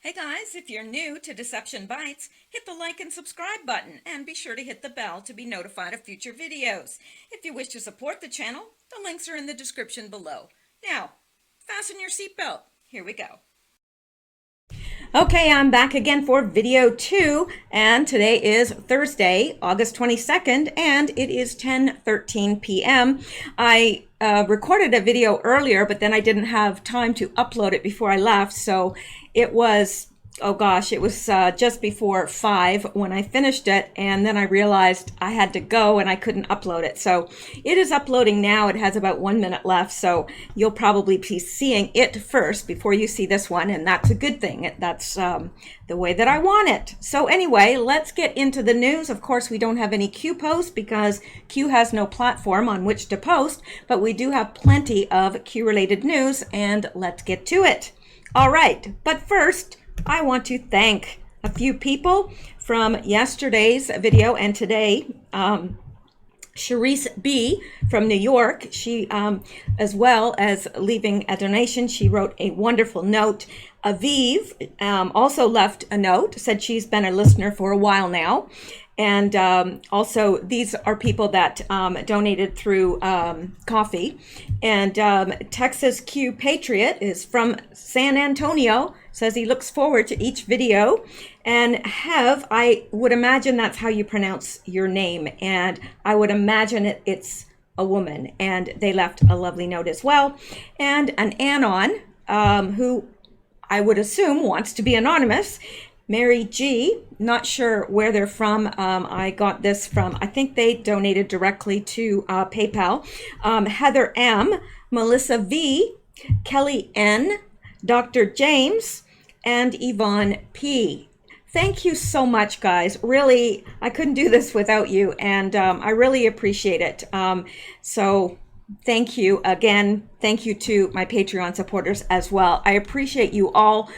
Hey guys, if you're new to Deception Bytes, hit the like and subscribe button and be sure to hit the bell to be notified of future videos. If you wish to support the channel, the links are in the description below. Now, fasten your seatbelt. Here we go. Okay, I'm back again for video 2, and today is Thursday, August 22nd, and it is 10:13 p.m. I recorded a video earlier, but then I didn't have time to upload it before I left, so it was, oh gosh, it was just before 5 when I finished it, and then I realized I had to go and I couldn't upload it. So it is uploading now. It has about 1 minute left, so you'll probably be seeing it first before you see this one, and that's a good thing. That's the way that I want it. So anyway, let's get into the news. Of course, we don't have any Q posts because Q has no platform on which to post, but we do have plenty of Q-related news, and let's get to it. All right, but first, I want to thank a few people from yesterday's video and today. Cherise B from New York, she as well as leaving a donation, she wrote a wonderful note. Aviv also left a note, said she's been a listener for a while now. And also, these are people that donated through coffee. And Texas Q Patriot is from San Antonio, says he looks forward to each video. And Hev, I would imagine that's how you pronounce your name. And I would imagine it's a woman. And they left a lovely note as well. And an Anon, who I would assume wants to be anonymous. Mary G, not sure where they're from. I got this from, I think they donated directly to PayPal. Heather M, Melissa V, Kelly N, Dr. James, and Yvonne P. Thank you so much, guys. Really, I couldn't do this without you, and I really appreciate it. So thank you again. Thank you to my Patreon supporters as well. I appreciate you all.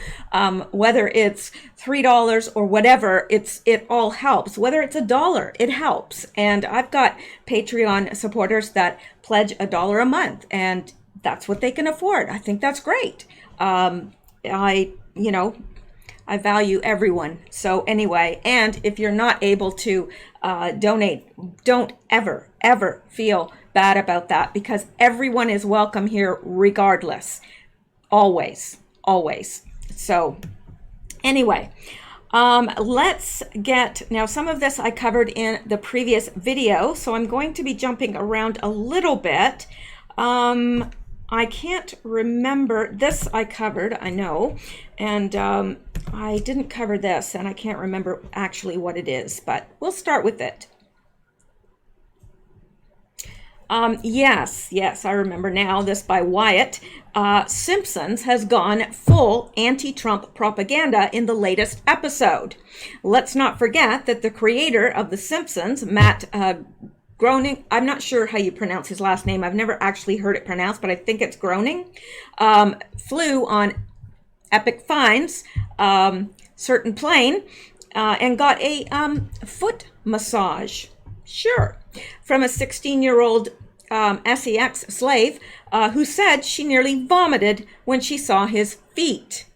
Whether it's $3 or whatever, it all helps. Whether it's $1, it helps. And I've got Patreon supporters that pledge $1 a month, and that's what they can afford. I think that's great. I value everyone. So anyway, and if you're not able to donate, don't ever feel bad about that, because everyone is welcome here regardless. Always. So anyway, let's get, now some of this I covered in the previous video, so I'm going to be jumping around a little bit. I can't remember, this I covered, I know, and I didn't cover this, and I can't remember actually what it is, but we'll start with it. Yes, I remember now, this by Wyatt. Simpsons has gone full anti-Trump propaganda in the latest episode. Let's not forget that the creator of The Simpsons, Matt Groening, I'm not sure how you pronounce his last name. I've never actually heard it pronounced, but I think it's Groening, flew on Epic Finds, certain plane, and got a foot massage. Sure. From a 16-year-old sex slave who said she nearly vomited when she saw his feet.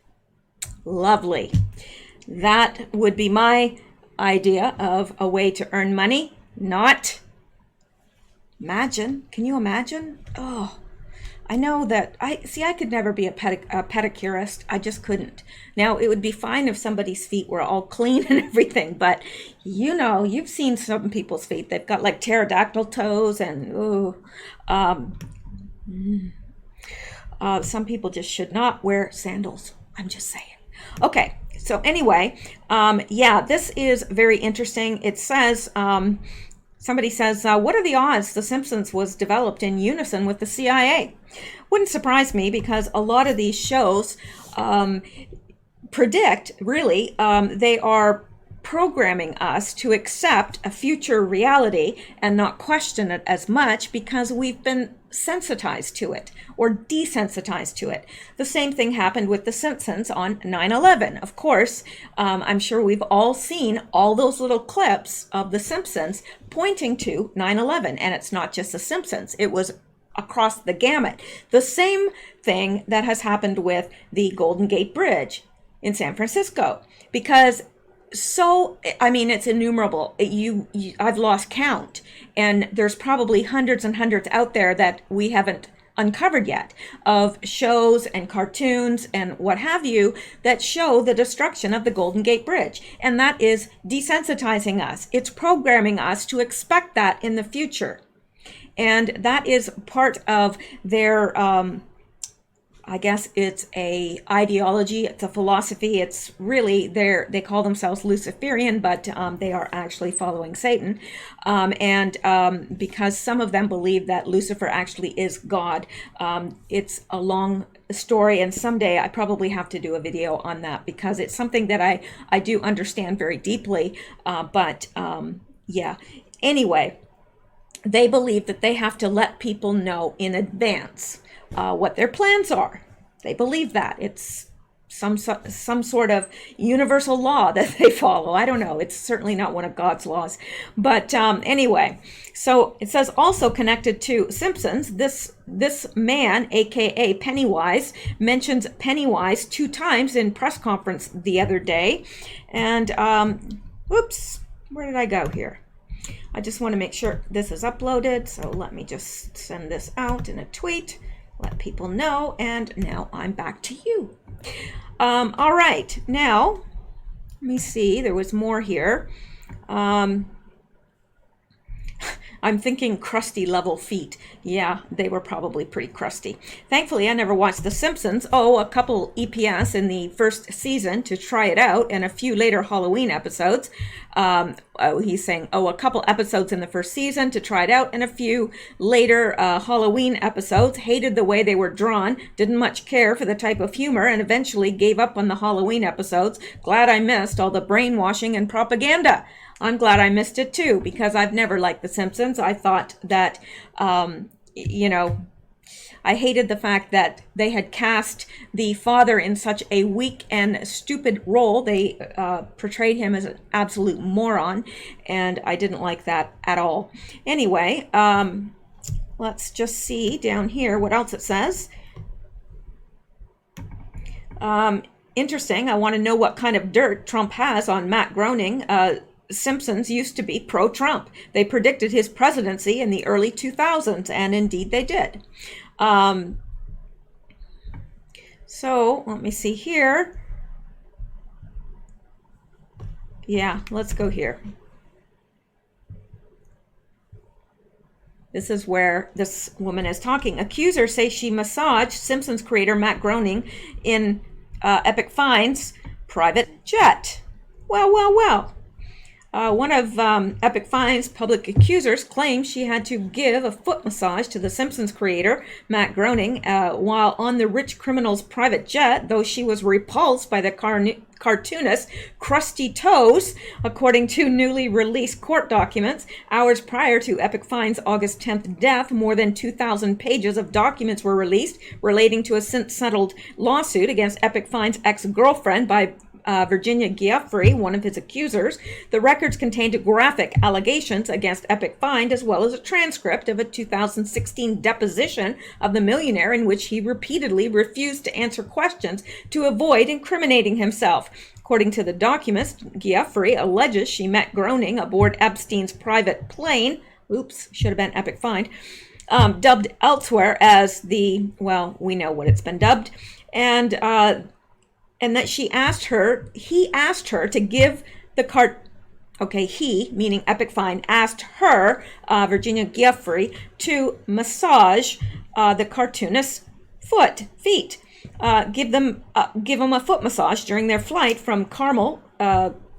Lovely. That would be my idea of a way to earn money. Not. Imagine. Can you imagine? Oh, I know that. I could never be a pedicurist. I just couldn't. Now, it would be fine if somebody's feet were all clean and everything, but you know, you've seen some people's feet. They've got like pterodactyl toes, and some people just should not wear sandals. I'm just saying. Okay, so anyway, yeah, this is very interesting. It says, somebody says, what are the odds The Simpsons was developed in unison with the CIA? Wouldn't surprise me, because a lot of these shows predict, really, they are programming us to accept a future reality and not question it as much because we've been sensitized to it or desensitized to it. The same thing happened with The Simpsons on 9/11. Of course, I'm sure we've all seen all those little clips of The Simpsons pointing to 9/11, and it's not just The Simpsons. It was across the gamut. The same thing that has happened with the Golden Gate Bridge. in San Francisco, because I mean, it's innumerable. I've lost count, and there's probably hundreds and hundreds out there that we haven't uncovered yet, of shows and cartoons and what have you that show the destruction of the Golden Gate Bridge. And that is desensitizing us. It's programming us to expect that in the future. And that is part of their I guess it's a ideology, it's a philosophy. It's really, they call themselves Luciferian, but they are actually following Satan. Because some of them believe that Lucifer actually is God. It's a long story, and someday I probably have to do a video on that, because it's something that I do understand very deeply. Yeah. Anyway, they believe that they have to let people know in advance what their plans are. They believe that. It's some sort of universal law that they follow. I don't know. It's certainly not one of God's laws. But anyway, so it says also connected to Simpsons, this man, aka Pennywise, mentions Pennywise 2 times in press conference the other day. And whoops, where did I go here? I just want to make sure this is uploaded. So let me just send this out in a tweet. Let people know, and now I'm back to you. All right, now let me see. There was more here. I'm thinking crusty level feet. Yeah, they were probably pretty crusty. Thankfully, I never watched The Simpsons. Oh, a couple EPS in the first season to try it out, and a few later Halloween episodes. He's saying, a couple episodes in the first season to try it out, and a few later Halloween episodes. Hated the way they were drawn, didn't much care for the type of humor, and eventually gave up on the Halloween episodes. Glad I missed all the brainwashing and propaganda. I'm glad I missed it too, because I've never liked The Simpsons. I thought that, I hated the fact that they had cast the father in such a weak and stupid role. They portrayed him as an absolute moron, and I didn't like that at all. Anyway, let's just see down here what else it says. Interesting. I want to know what kind of dirt Trump has on Matt Groening. Simpsons used to be pro-Trump. They predicted his presidency in the early 2000s, and indeed they did. So let me see here. Yeah, let's go here. This is where this woman is talking. Accusers say she massaged Simpsons creator Matt Groening in Epic Fine's private jet. Well. One of Epic Fine's public accusers claims she had to give a foot massage to the Simpsons creator, Matt Groening, while on the rich criminal's private jet, though she was repulsed by the cartoonist's crusty toes, according to newly released court documents. Hours prior to Epic Fine's August 10th death, more than 2,000 pages of documents were released relating to a since-settled lawsuit against Epic Fine's ex-girlfriend by Virginia Giuffre, one of his accusers. The records contained graphic allegations against Epic Fine, as well as a transcript of a 2016 deposition of the millionaire in which he repeatedly refused to answer questions to avoid incriminating himself. According to the documents, Giuffre alleges she met Groening aboard Epstein's private plane. Oops, should have been Epic Fine. Dubbed elsewhere as the, well, we know what it's been dubbed. And that he asked her to give the he, meaning Epic Fine, asked her, Virginia Giuffre, to massage the cartoonist's feet. Give him a foot massage during their flight from Carmel,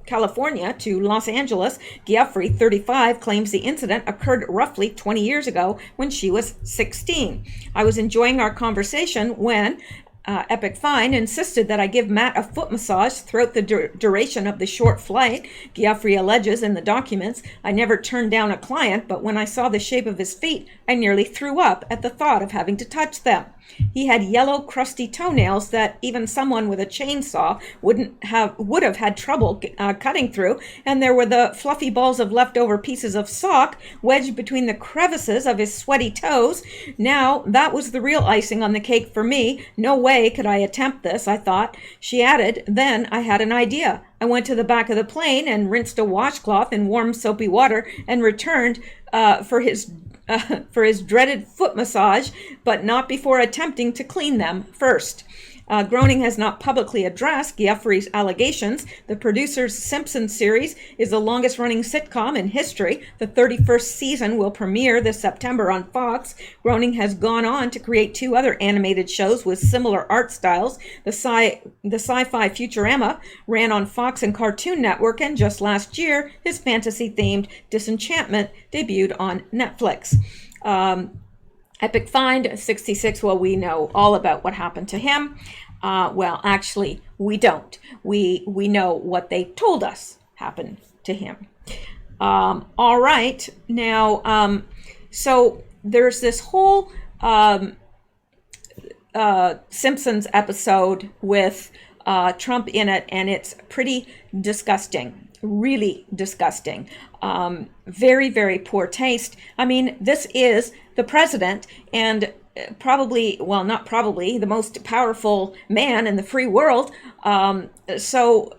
California to Los Angeles. Giuffre, 35, claims the incident occurred roughly 20 years ago when she was 16. I was enjoying our conversation when Epic Fine insisted that I give Matt a foot massage throughout the duration of the short flight. Giuffre alleges in the documents, I never turned down a client, but when I saw the shape of his feet, I nearly threw up at the thought of having to touch them. He had yellow, crusty toenails that even someone with a chainsaw would have had trouble cutting through, and there were the fluffy balls of leftover pieces of sock wedged between the crevices of his sweaty toes. Now, that was the real icing on the cake for me. No way could I attempt this, I thought. She added, then I had an idea. I went to the back of the plane and rinsed a washcloth in warm soapy water and returned for his dreaded foot massage, but not before attempting to clean them first. Groening has not publicly addressed Geoffrey's allegations. The producer's Simpsons series is the longest-running sitcom in history. The 31st season will premiere this September on Fox. Groening has gone on to create 2 other animated shows with similar art styles. The sci-fi Futurama ran on Fox and Cartoon Network, and just last year, his fantasy-themed Disenchantment debuted on Netflix. Epic Find 66, well, we know all about what happened to him. Well, actually, we don't. We know what they told us happened to him. All right. Now, so there's this whole Simpsons episode with Trump in it, and it's pretty disgusting. Really disgusting. Very, very poor taste. I mean, this is the president and probably, well, not probably, the most powerful man in the free world. So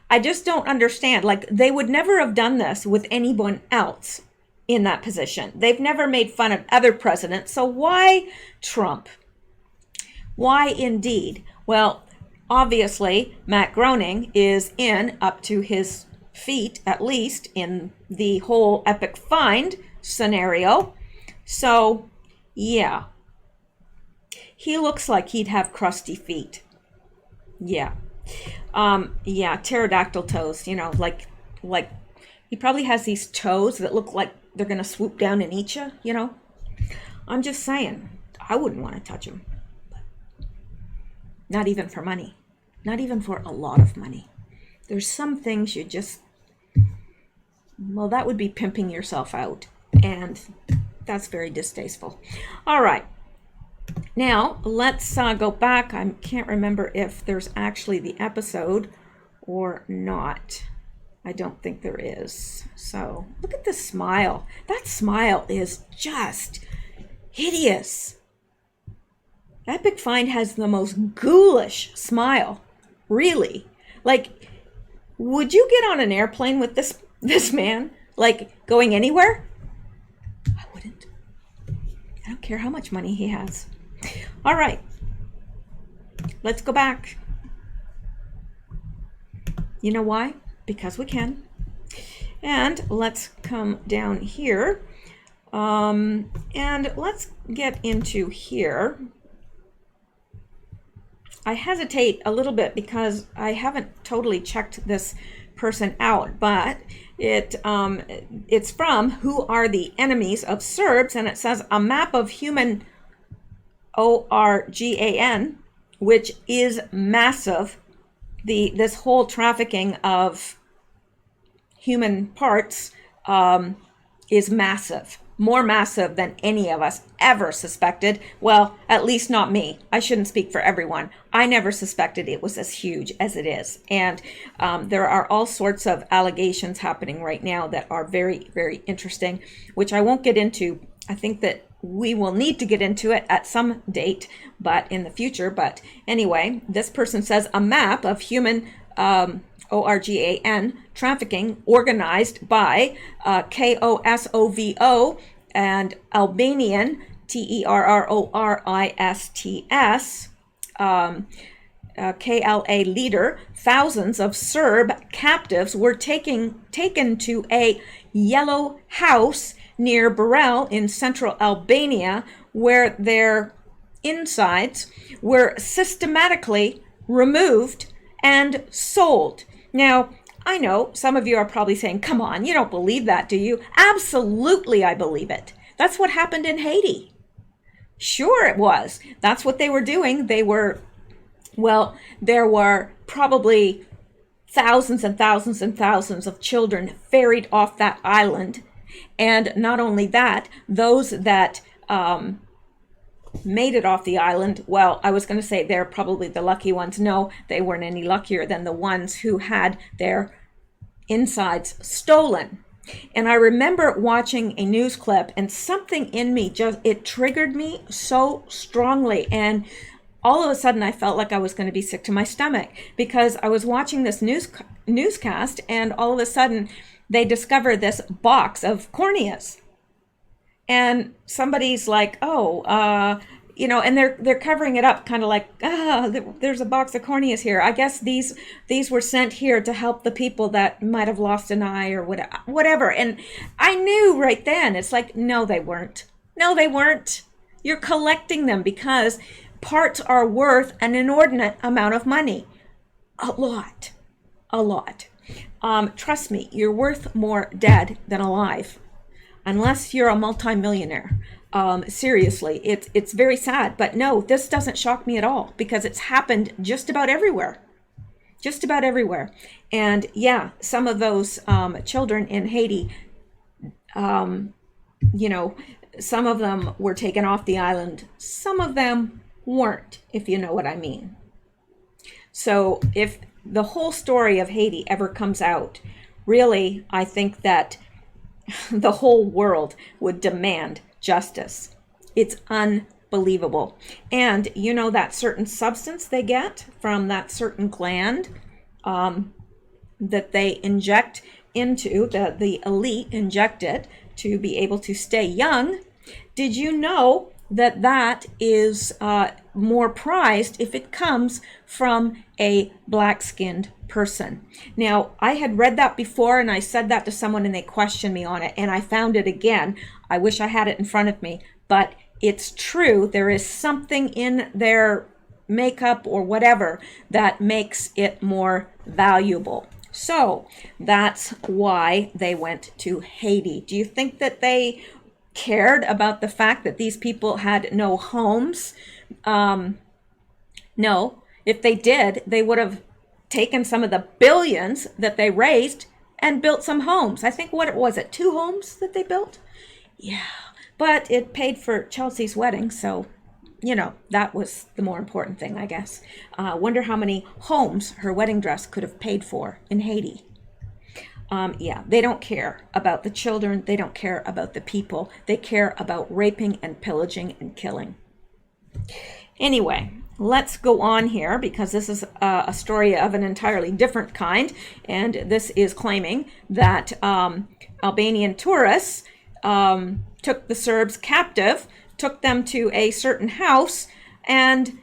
I just don't understand. Like, they would never have done this with anyone else in that position. They've never made fun of other presidents. So why Trump? Why indeed? Well, obviously, Matt Groening is in up to his feet, at least, in the whole Epic Find scenario. So, yeah. He looks like he'd have crusty feet. Yeah. Yeah, pterodactyl toes, you know, like he probably has these toes that look like they're going to swoop down and eat you, you know. I'm just saying, I wouldn't want to touch him. Not even for money. Not even for a lot of money. There's some things you just, well, that would be pimping yourself out. And that's very distasteful. All right. Now, let's go back. I can't remember if there's actually the episode or not. I don't think there is. So, look at the smile. That smile is just hideous. Epic Find has the most ghoulish smile. Really. Like, would you get on an airplane with this man? Like, going anywhere? I wouldn't. I don't care how much money he has. All right. Let's go back. You know why? Because we can. And let's come down here. And let's get into here. I hesitate a little bit because I haven't totally checked this person out, but it's from Who Are the Enemies of Serbs, and it says a map of human ORGAN, which is massive. This whole trafficking of human parts is massive. More massive than any of us ever suspected. Well, at least not me. I shouldn't speak for everyone. I never suspected it was as huge as it is. And there are all sorts of allegations happening right now that are very, very interesting, which I won't get into. I think that we will need to get into it at some date, but in the future. But anyway, this person says a map of human ORGAN trafficking organized by KOSOVO and Albanian TERRORISTS KLA leader. Thousands of Serb captives were taken to a yellow house near Burel in central Albania, where their insides were systematically removed and sold. Now, I know some of you are probably saying, come on, you don't believe that, do you? Absolutely, I believe it. That's what happened in Haiti. Sure it was. That's what they were doing. There were probably thousands and thousands and thousands of children ferried off that island. And not only that, those that made it off the island. Well, I was going to say they're probably the lucky ones. No, they weren't any luckier than the ones who had their insides stolen. And I remember watching a news clip, and something in me it triggered me so strongly. And all of a sudden I felt like I was going to be sick to my stomach, because I was watching this newscast, and all of a sudden they discover this box of corneas. And somebody's like, oh, and they're covering it up, kind of like, there's a box of corneas here. I guess these were sent here to help the people that might have lost an eye or whatever. And I knew right then, it's like, no, they weren't. No, they weren't. You're collecting them because parts are worth an inordinate amount of money. A lot. Trust me, you're worth more dead than alive, unless you're a multimillionaire. Seriously, it's very sad, but no, this doesn't shock me at all, because it's happened just about everywhere. And yeah, some of those children in Haiti, some of them were taken off the island. Some of them weren't, if you know what I mean. So if the whole story of Haiti ever comes out, really, I think that the whole world would demand justice. It's unbelievable. And that certain substance they get from that certain gland that they inject into, the elite inject it to be able to stay young. Did you know that is more prized if it comes from a black-skinned person? Now, I had read that before, and I said that to someone, and they questioned me on it, and I found it again. I wish I had it in front of me, but it's true. There is something in their makeup or whatever that makes it more valuable. So that's why they went to Haiti. Do you think that they cared about the fact that these people had no homes? No. If they did, they would have taken some of the billions that they raised and built some homes. I think, what was it, 2 homes that they built? Yeah, but it paid for Chelsea's wedding, so that was the more important thing, I guess. Wonder how many homes her wedding dress could have paid for in Haiti. Yeah, they don't care about the children. They don't care about the people. They care about raping and pillaging and killing. Anyway, let's go on here, because this is a story of an entirely different kind. And this is claiming that Albanian tourists took the Serbs captive, took them to a certain house, and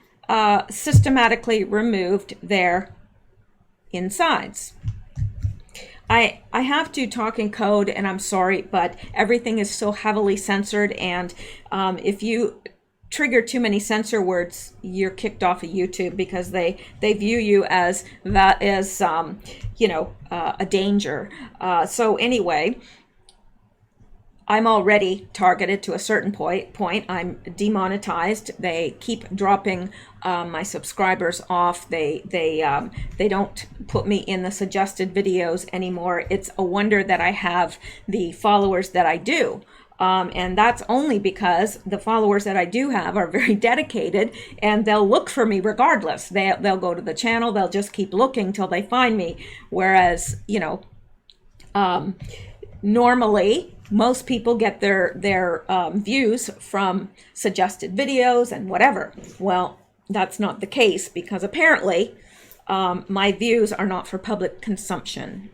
systematically removed their insides. I have to talk in code, and I'm sorry, but everything is so heavily censored, and if you trigger too many censor words, you're kicked off of YouTube, because they view you as a danger. So anyway, I'm already targeted to a certain point. I'm demonetized. They keep dropping my subscribers off. They don't put me in the suggested videos anymore. It's a wonder that I have the followers that I do. And that's only because the followers that I do have are very dedicated, and they'll look for me regardless. They'll go to the channel. They'll just keep looking till they find me. Whereas, normally, most people get their views from suggested videos and whatever. Well, that's not the case, because apparently my views are not for public consumption.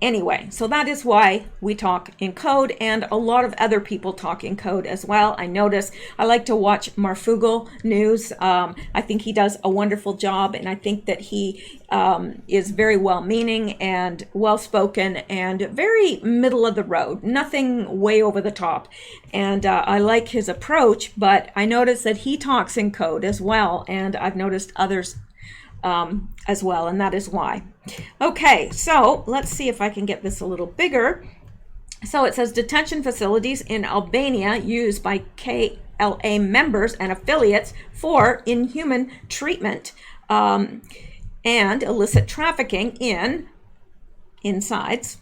Anyway, so that is why we talk in code, and a lot of other people talk in code as well. I notice I like to watch Marfugal News. I think he does a wonderful job, and I think that he is very well-meaning and well-spoken and very middle of the road, nothing way over the top. And I like his approach, but I notice that he talks in code as well, and I've noticed others as well, and that is why. Okay, so let's see if I can get this a little bigger. So it says detention facilities in Albania used by KLA members and affiliates for inhuman treatment and illicit trafficking in insides.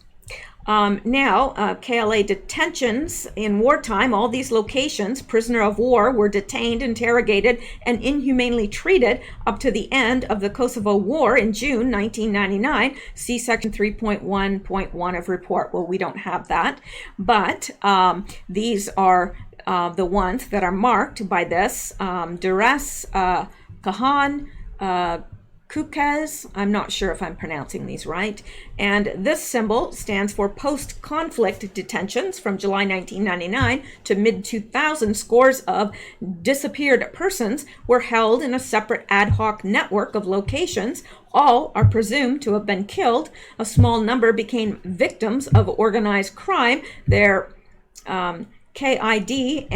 KLA detentions in wartime, all these locations, prisoner of war, were detained, interrogated, and inhumanely treated up to the end of the Kosovo War in June 1999. See section 3.1.1 of report. Well, we don't have that, but these are the ones that are marked by this. Duress, Kahan, Kukez, I'm not sure if I'm pronouncing these right, and this symbol stands for post-conflict detentions from July 1999 to mid-2000. Scores of disappeared persons were held in a separate ad hoc network of locations. All are presumed to have been killed. A small number became victims of organized crime. Their KIDNEYS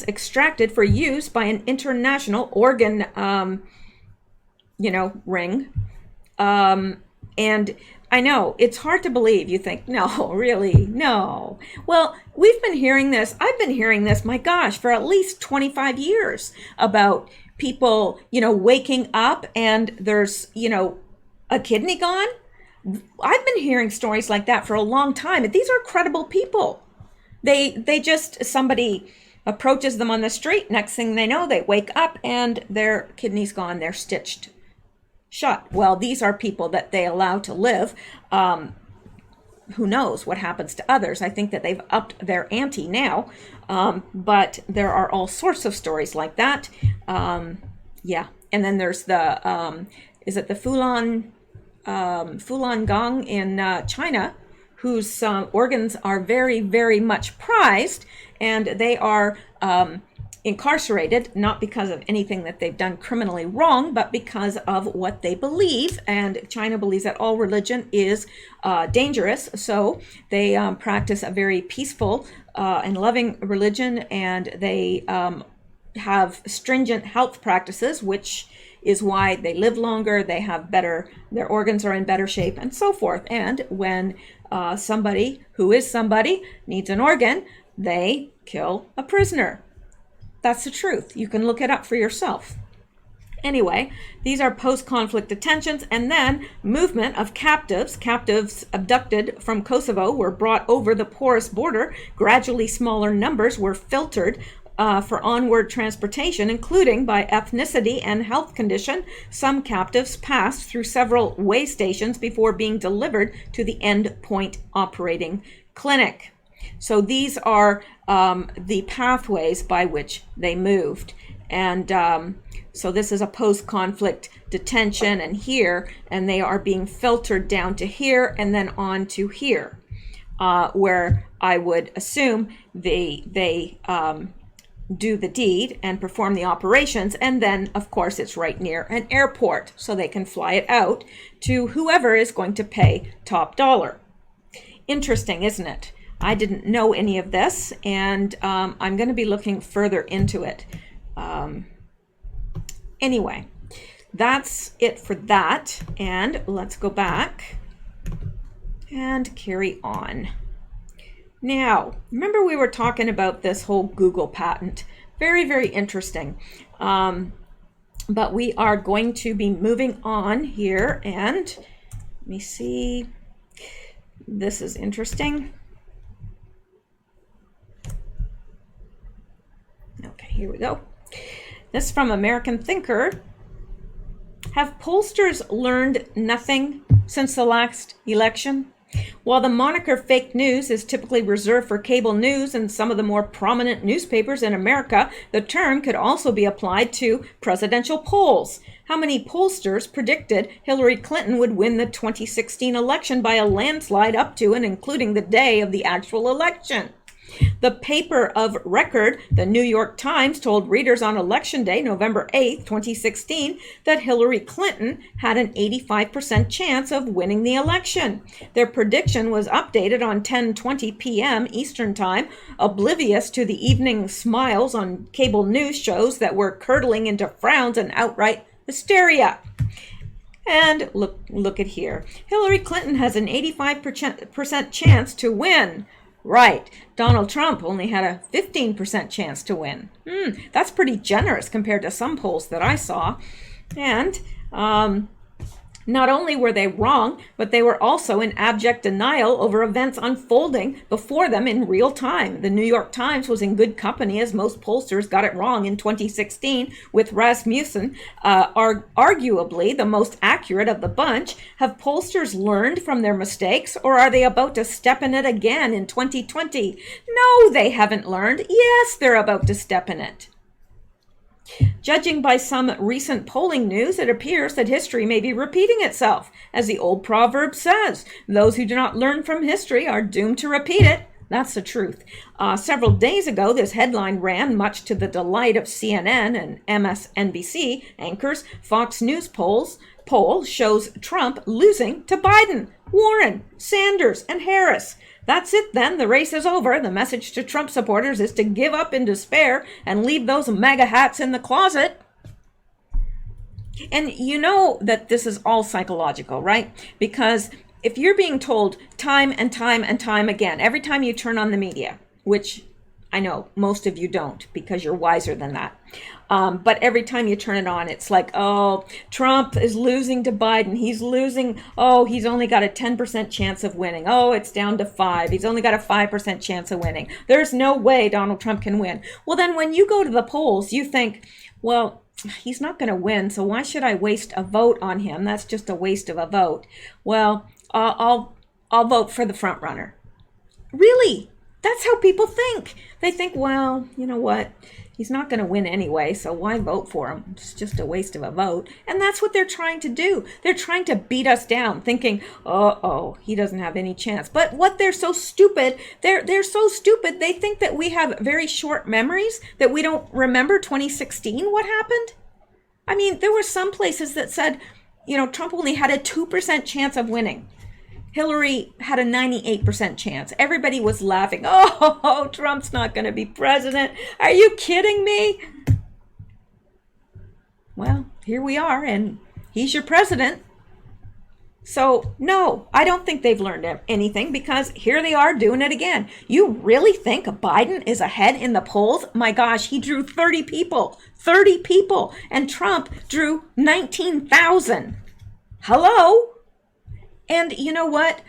extracted for use by an international organ ring. And I know it's hard to believe. You think, no, really, no. Well, we've been hearing this. I've been hearing this, my gosh, for at least 25 years about people, waking up and there's, a kidney gone. I've been hearing stories like that for a long time. And these are credible people. They just, somebody approaches them on the street. Next thing they know, they wake up and their kidney's gone. They're stitched shut. Well, these are people that they allow to live. Who knows what happens to others? I think that they've upped their ante now. But there are all sorts of stories like that. Yeah. And then there's the, is it the Falun Gong in China, whose organs are very, very much prized, and they are incarcerated, not because of anything that they've done criminally wrong, but because of what they believe. And China believes that all religion is dangerous. So they practice a very peaceful and loving religion, and they have stringent health practices, which is why they live longer, they have better, their organs are in better shape, and so forth. And when somebody who is somebody needs an organ, they kill a prisoner. That's the truth. You can look it up for yourself. Anyway, these are post-conflict detentions, and then movement of captives. Captives abducted from Kosovo were brought over the porous border. Gradually smaller numbers were filtered for onward transportation, including by ethnicity and health condition. Some captives passed through several way stations before being delivered to the end point operating clinic. So these are the pathways by which they moved. And so this is a post-conflict detention and here, and they are being filtered down to here and then on to here, where I would assume they do the deed and perform the operations. And then, of course, it's right near an airport, so they can fly it out to whoever is going to pay top dollar. Interesting, isn't it? I didn't know any of this, and I'm going to be looking further into it. Anyway, that's it for that, and let's go back and carry on. Now, remember we were talking about this whole Google patent. Very, very interesting. But we are going to be moving on here, and let me see. This is interesting. Okay, here we go. This is from American Thinker. Have pollsters learned nothing since the last election? While the moniker fake news is typically reserved for cable news and some of the more prominent newspapers in America, the term could also be applied to presidential polls. How many pollsters predicted Hillary Clinton would win the 2016 election by a landslide up to and including the day of the actual election? The paper of record, the New York Times, told readers on Election Day, November 8, 2016, that Hillary Clinton had an 85% chance of winning the election. Their prediction was updated on 10:20 p.m. Eastern Time, oblivious to the evening smiles on cable news shows that were curdling into frowns and outright hysteria. And look at here. Hillary Clinton has an 85% chance to win. Right. Donald Trump only had a 15% chance to win. That's pretty generous compared to some polls that I saw. And Not only were they wrong, but they were also in abject denial over events unfolding before them in real time. The New York Times was in good company, as most pollsters got it wrong in 2016 with Rasmussen, arguably the most accurate of the bunch. Have pollsters learned from their mistakes, or are they about to step in it again in 2020? No, they haven't learned. Yes, they're about to step in it. Judging by some recent polling news, it appears that history may be repeating itself. As the old proverb says, those who do not learn from history are doomed to repeat it. That's the truth. Several days ago, this headline ran, much to the delight of CNN and MSNBC anchors. Fox News poll shows Trump losing to Biden, Warren, Sanders, and Harris. That's it then. The race is over. The message to Trump supporters is to give up in despair and leave those MAGA hats in the closet. And you know that this is all psychological, right? Because if you're being told time and time and time again, every time you turn on the media, which I know most of you don't because you're wiser than that. But every time you turn it on, it's like, oh, Trump is losing to Biden. He's losing. Oh, he's only got a 10% chance of winning. Oh, it's down to 5. He's only got a 5% chance of winning. There's no way Donald Trump can win. Well, then when you go to the polls, you think, well, he's not going to win, so why should I waste a vote on him? That's just a waste of a vote. Well, I'll vote for the front runner. Really? That's how people think. They think, well, you know what? He's not going to win anyway, so why vote for him? It's just a waste of a vote. And that's what they're trying to do. They're trying to beat us down, thinking, oh, he doesn't have any chance. But what they're so stupid, they're so stupid, they think that we have very short memories, that we don't remember 2016, what happened? I mean, there were some places that said, Trump only had a 2% chance of winning. Hillary had a 98% chance. Everybody was laughing. Oh, Trump's not going to be president. Are you kidding me? Well, here we are, and he's your president. So, no, I don't think they've learned anything, because here they are doing it again. You really think Biden is ahead in the polls? My gosh, he drew 30 people, and Trump drew 19,000. Hello? And you know what?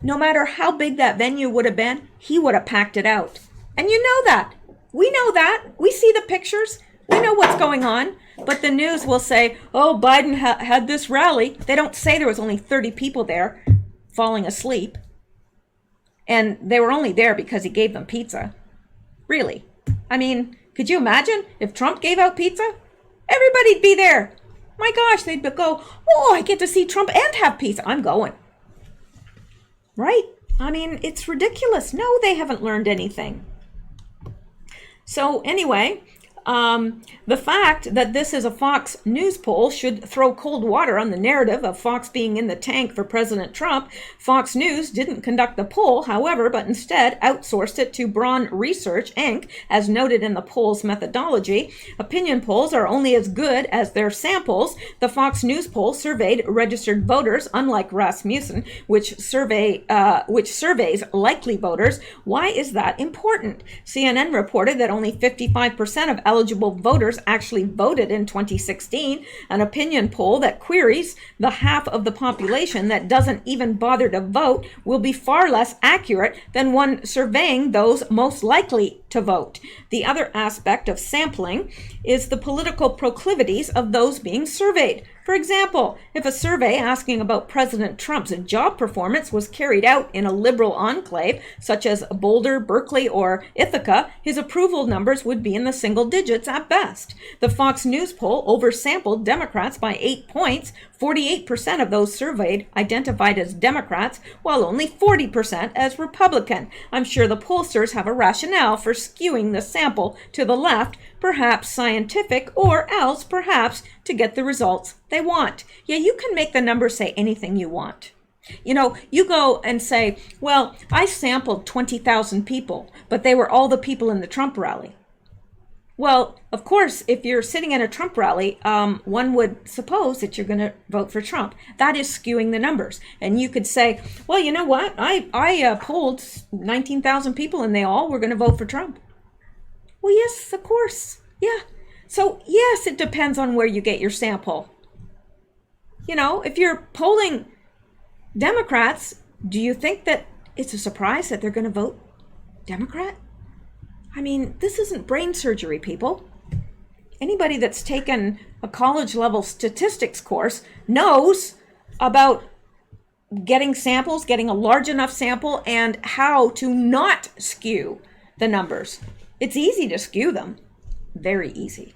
No matter how big that venue would have been, he would have packed it out. And you know that. We know that. We see the pictures. We know what's going on. But the news will say, oh, Biden had this rally. They don't say there was only 30 people there falling asleep. And they were only there because he gave them pizza. Really. I mean, could you imagine if Trump gave out pizza? Everybody'd be there. My gosh, they'd go, oh, I get to see Trump and have pizza. I'm going. Right? I mean, it's ridiculous. No, they haven't learned anything. So anyway, the fact that this is a Fox News poll should throw cold water on the narrative of Fox being in the tank for President Trump. Fox News didn't conduct the poll, however, but instead outsourced it to Braun Research, Inc., as noted in the poll's methodology. Opinion polls are only as good as their samples. The Fox News poll surveyed registered voters, unlike Rasmussen, which surveys likely voters. Why is that important? CNN reported that only 55% of eligible voters actually voted in 2016. An opinion poll that queries the half of the population that doesn't even bother to vote will be far less accurate than one surveying those most likely to vote. The other aspect of sampling is the political proclivities of those being surveyed. For example, if a survey asking about President Trump's job performance was carried out in a liberal enclave, such as Boulder, Berkeley, or Ithaca, his approval numbers would be in the single digits at best. The Fox News poll oversampled Democrats by 8 points. 48% of those surveyed identified as Democrats, while only 40% as Republican. I'm sure the pollsters have a rationale for skewing the sample to the left, perhaps scientific, or else perhaps to get the results they want. Yeah, you can make the numbers say anything you want. You go and say, well, I sampled 20,000 people, but they were all the people in the Trump rally. Well, of course, if you're sitting at a Trump rally, one would suppose that you're going to vote for Trump. That is skewing the numbers. And you could say, well, you know what? I polled 19,000 people and they all were going to vote for Trump. Well, yes, of course. Yeah. So, yes, it depends on where you get your sample. You know, if you're polling Democrats, do you think that it's a surprise that they're going to vote Democrat? I mean, this isn't brain surgery, people. Anybody that's taken a college level statistics course knows about getting samples, getting a large enough sample, and how to not skew the numbers. It's easy to skew them. Very easy.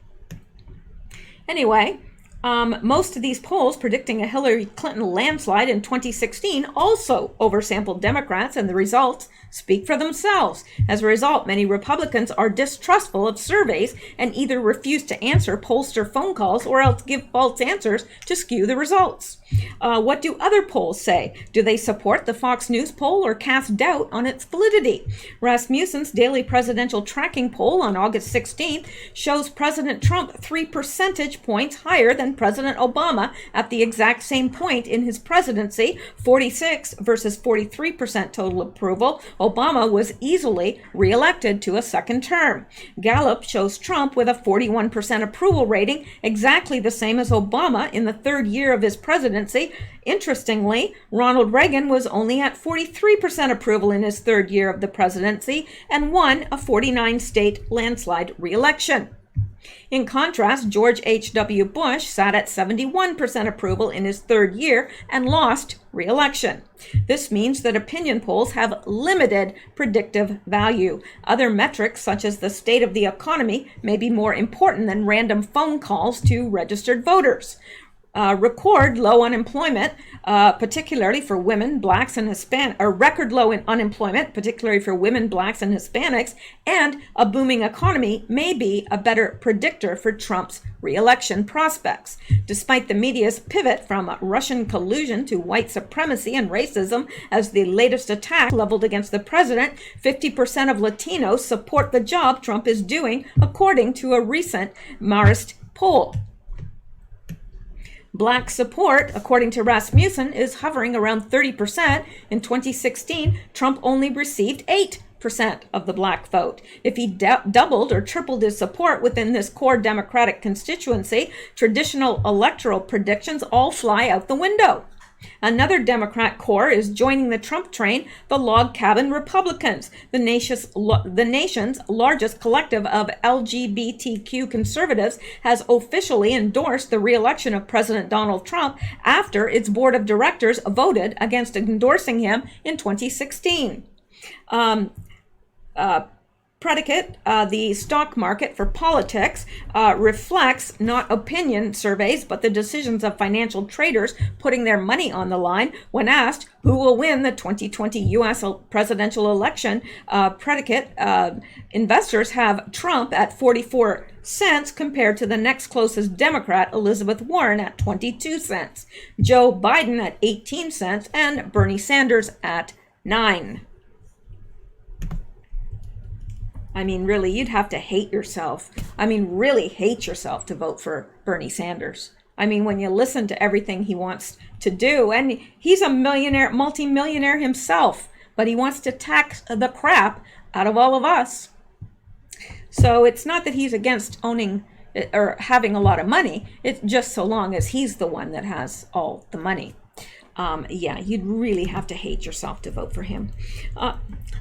Anyway, most of these polls predicting a Hillary Clinton landslide in 2016 also oversampled Democrats, and the results speak for themselves. As a result, many Republicans are distrustful of surveys and either refuse to answer pollster phone calls or else give false answers to skew the results. What do other polls say? Do they support the Fox News poll or cast doubt on its validity? Rasmussen's daily presidential tracking poll on August 16th shows President Trump 3 percentage points higher than President Obama at the exact same point in his presidency, 46 versus 43% total approval. Obama was easily reelected to a second term. Gallup shows Trump with a 41% approval rating, exactly the same as Obama in the third year of his presidency. Interestingly, Ronald Reagan was only at 43% approval in his third year of the presidency and won a 49-state landslide re-election. In contrast, George H.W. Bush sat at 71% approval in his third year and lost re-election. This means that opinion polls have limited predictive value. Other metrics, such as the state of the economy, may be more important than random phone calls to registered voters. Record low unemployment, particularly for women, blacks, and Hispanics, or record low in unemployment, particularly for women, blacks, and Hispanics, and a booming economy may be a better predictor for Trump's re-election prospects. Despite the media's pivot from Russian collusion to white supremacy and racism as the latest attack leveled against the president, 50% of Latinos support the job Trump is doing, according to a recent Marist poll. Black support, according to Rasmussen, is hovering around 30%. In 2016, Trump only received 8% of the black vote. If he doubled or tripled his support within this core Democratic constituency, traditional electoral predictions all fly out the window. Another Democrat core is joining the Trump train, the Log Cabin Republicans, the nation's largest collective of LGBTQ conservatives, has officially endorsed the re-election of President Donald Trump after its board of directors voted against endorsing him in 2016. Predicate, the stock market for politics, reflects not opinion surveys, but the decisions of financial traders putting their money on the line. When asked who will win the 2020 U.S. presidential election, predicate, investors have Trump at 44 cents compared to the next closest Democrat, Elizabeth Warren, at 22 cents, Joe Biden at 18 cents, and Bernie Sanders at 9. I mean, really, you'd have to hate yourself. I mean, really hate yourself to vote for Bernie Sanders. I mean, when you listen to everything he wants to do, and he's a millionaire, multimillionaire himself, but he wants to tax the crap out of all of us. So it's not that he's against owning or having a lot of money. It's just so long as he's the one that has all the money. Yeah, you'd really have to hate yourself to vote for him.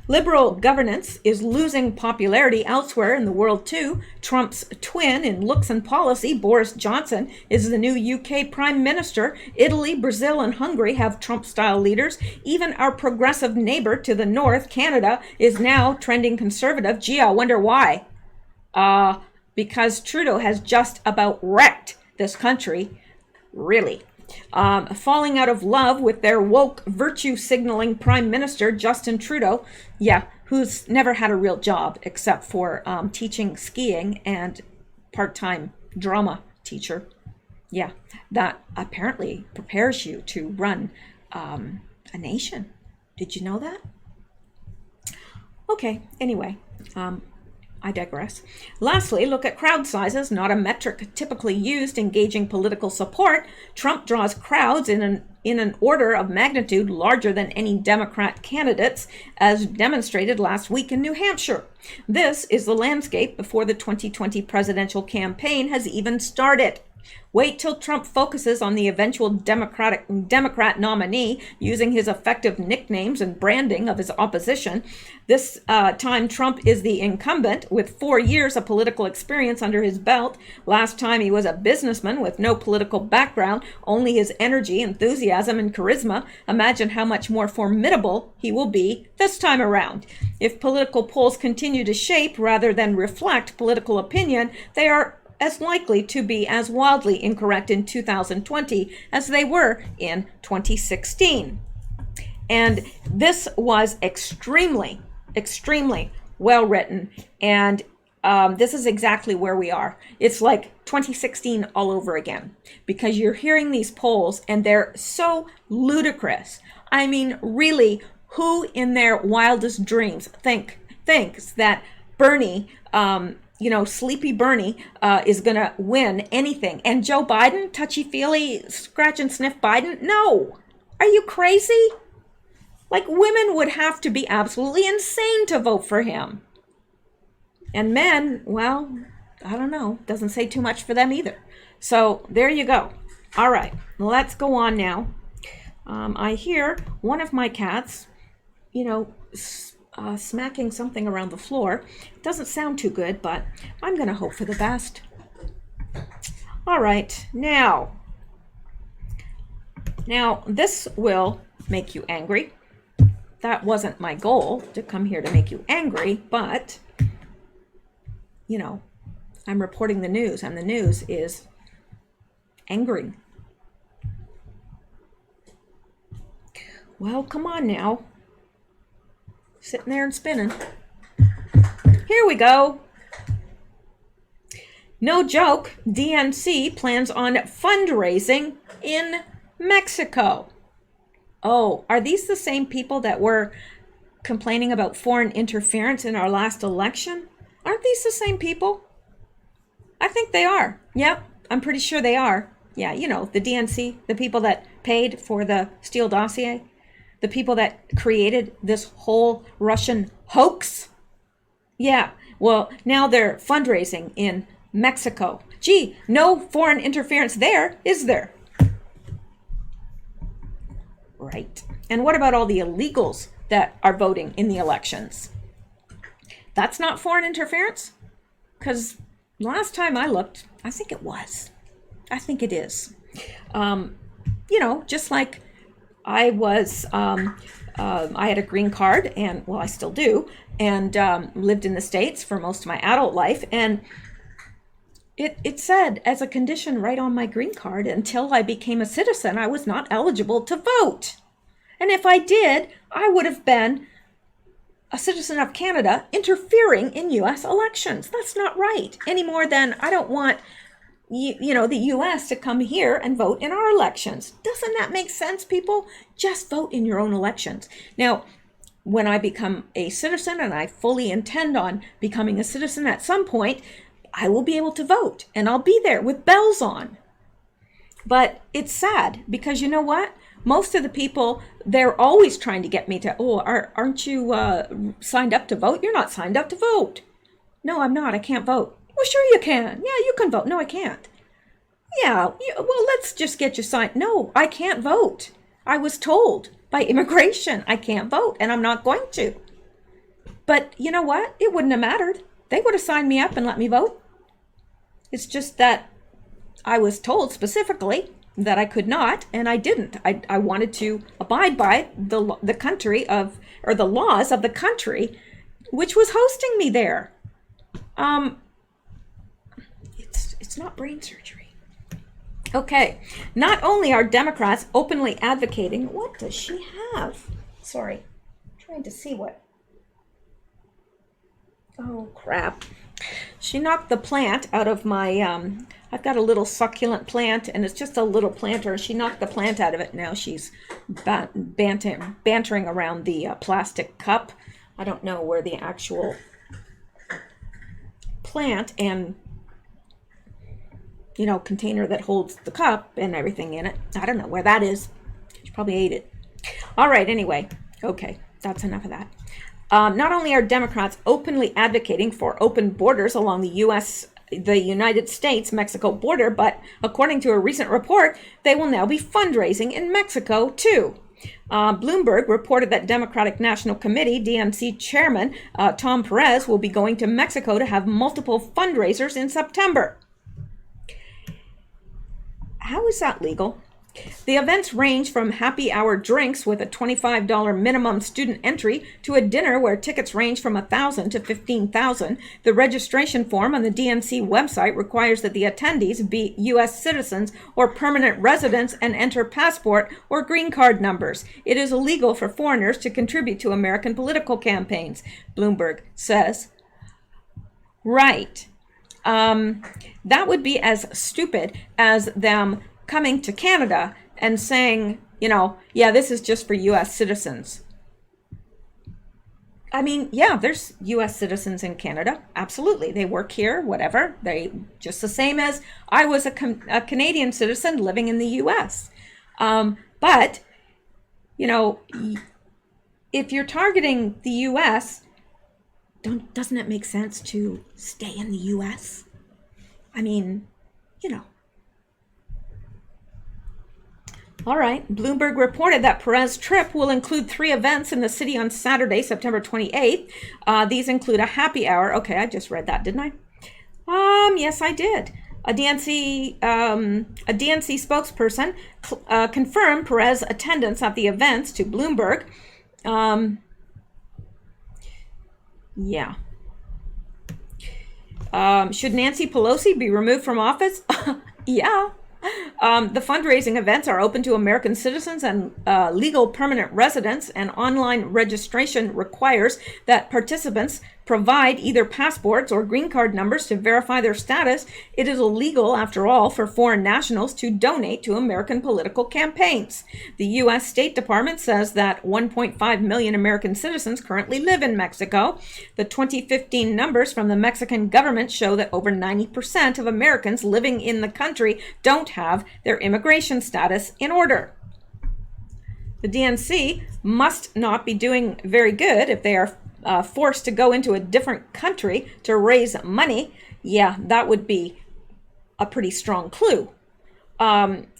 Liberal governance is losing popularity elsewhere in the world too. Trump's twin in looks and policy, Boris Johnson, is the new UK Prime Minister. Italy, Brazil, and Hungary have Trump-style leaders. Even our progressive neighbor to the north, Canada, is now trending conservative. Gee, I wonder why. Because Trudeau has just about wrecked this country. Really. Falling out of love with their woke virtue-signaling Prime Minister, Justin Trudeau, who's never had a real job except for teaching skiing and part-time drama teacher. Yeah, that apparently prepares you to run a nation. Did you know that? Okay, anyway, I digress. Lastly, look at crowd sizes, not a metric typically used in gauging political support. Trump draws crowds in an order of magnitude larger than any Democrat candidates, as demonstrated last week in New Hampshire. This is the landscape before the 2020 presidential campaign has even started. Wait till Trump focuses on the eventual Democrat nominee using his effective nicknames and branding of his opposition. This time, Trump is the incumbent with 4 years of political experience under his belt. Last time, he was a businessman with no political background, only his energy, enthusiasm, and charisma. Imagine how much more formidable he will be this time around. If political polls continue to shape rather than reflect political opinion, they are as likely to be as wildly incorrect in 2020 as they were in 2016. And this was extremely well written. And this is exactly where we are. It's like 2016 all over again, because you're hearing these polls and they're so ludicrous. I mean, really, who in their wildest dreams thinks that Bernie, Sleepy Bernie is going to win anything? And Joe Biden, touchy-feely, scratch and sniff Biden? No. Are you crazy? Like, women would have to be absolutely insane to vote for him. And men, well, I don't know. Doesn't say too much for them either. So there you go. All right, let's go on now. I hear one of my cats, smacking something around the floor. Doesn't sound too good, but I'm going to hope for the best. All right, now this will make you angry. That wasn't my goal, to come here to make you angry, but, I'm reporting the news, and the news is angering. Well, come on now. Sitting there and spinning. Here we go. No joke, DNC plans on fundraising in Mexico. Oh, are these the same people that were complaining about foreign interference in our last election? Aren't these the same people? I think they are. Yep, I'm pretty sure they are. Yeah, the DNC, the people that paid for the Steele dossier, the people that created this whole Russian hoax. Yeah, well, now they're fundraising in Mexico. Gee, no foreign interference there, is there? Right. And what about all the illegals that are voting in the elections? That's not foreign interference? Because last time I looked, I think it was. I think it is. Just like I was, I had a green card, and, well, I still do, and lived in the States for most of my adult life. And it said, as a condition right on my green card, until I became a citizen, I was not eligible to vote. And if I did, I would have been a citizen of Canada interfering in U.S. elections. That's not right. Any more than I don't want the U.S. to come here and vote in our elections. Doesn't that make sense, people? Just vote in your own elections. Now, when I become a citizen, and I fully intend on becoming a citizen at some point, I will be able to vote, and I'll be there with bells on. But it's sad, because you know what? Most of the people, they're always trying to get me to, aren't you signed up to vote? You're not signed up to vote. No, I'm not. I can't vote. Well, sure you can. Yeah, you can vote. No, I can't. Yeah, well, let's just get you signed. No, I can't vote. I was told by immigration I can't vote, and I'm not going to. But you know what? It wouldn't have mattered. They would have signed me up and let me vote. It's just that I was told specifically that I could not, and I didn't. I wanted to abide by the country of, or the laws of the country which was hosting me there. It's not brain surgery. Okay, not only are Democrats openly advocating, what does she have? Sorry, I'm trying to see what. Oh, crap. She knocked the plant out of my, I've got a little succulent plant, and it's just a little planter. She knocked the plant out of it. Now she's bantering around the plastic cup. I don't know where the actual plant and, container that holds the cup and everything in it. I don't know where that is. She probably ate it. All right, anyway. Okay, that's enough of that. Not only are Democrats openly advocating for open borders along the U.S. the United States-Mexico border, but according to a recent report, they will now be fundraising in Mexico too. Bloomberg reported that Democratic National Committee, DNC chairman Tom Perez, will be going to Mexico to have multiple fundraisers in September. How is that legal? The events range from happy hour drinks with a $25 minimum student entry to a dinner where tickets range from $1,000 to $15,000. The registration form on the DNC website requires that the attendees be U.S. citizens or permanent residents and enter passport or green card numbers. It is illegal for foreigners to contribute to American political campaigns, Bloomberg says. Right. That would be as stupid as them coming to Canada and saying, yeah, this is just for U.S. citizens. I mean, yeah, there's U.S. citizens in Canada. Absolutely. They work here, whatever. They just the same as I was a Canadian citizen living in the U.S. But, if you're targeting the U.S., doesn't it make sense to stay in the U.S.? I mean, All right. Bloomberg reported that Perez's trip will include 3 events in the city on Saturday, September 28th. These include a happy hour. Okay, I just read that, didn't I? Yes, I did. A DNC spokesperson confirmed Perez's attendance at the events to Bloomberg. Yeah. Should Nancy Pelosi be removed from office? Yeah. The fundraising events are open to American citizens and legal permanent residents, and online registration requires that participants provide either passports or green card numbers to verify their status. It is illegal, after all, for foreign nationals to donate to American political campaigns. The U.S. State Department says that 1.5 million American citizens currently live in Mexico. The 2015 numbers from the Mexican government show that over 90% of Americans living in the country don't have their immigration status in order. The DNC must not be doing very good if they are forced to go into a different country to raise money. Yeah, that would be a pretty strong clue.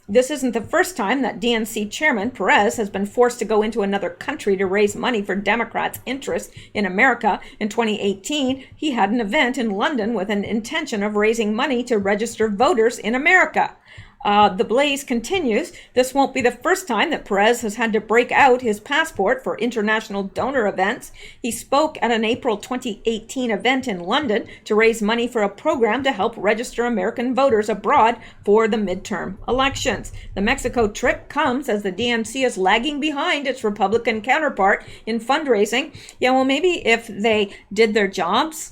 This isn't the first time that DNC chairman Perez has been forced to go into another country to raise money for Democrats' interest in America. In 2018, he had an event in London with an intention of raising money to register voters in America. The blaze continues. This won't be the first time that Perez has had to break out his passport for international donor events. He spoke at an April 2018 event in London to raise money for a program to help register American voters abroad for the midterm elections. The Mexico trip comes as the DNC is lagging behind its Republican counterpart in fundraising. Yeah, well, maybe if they did their jobs,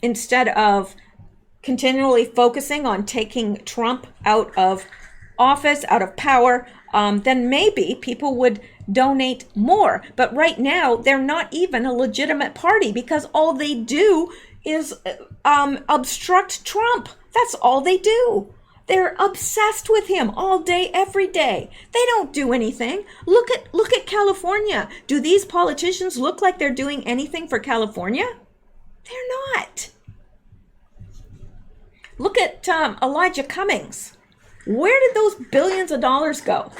instead of continually focusing on taking Trump out of office, out of power, then maybe people would donate more. But right now, they're not even a legitimate party because all they do is obstruct Trump. That's all they do. They're obsessed with him all day, every day. They don't do anything. Look at California. Do these politicians look like they're doing anything for California? They're not. Look at Elijah Cummings. Where did those billions of dollars go?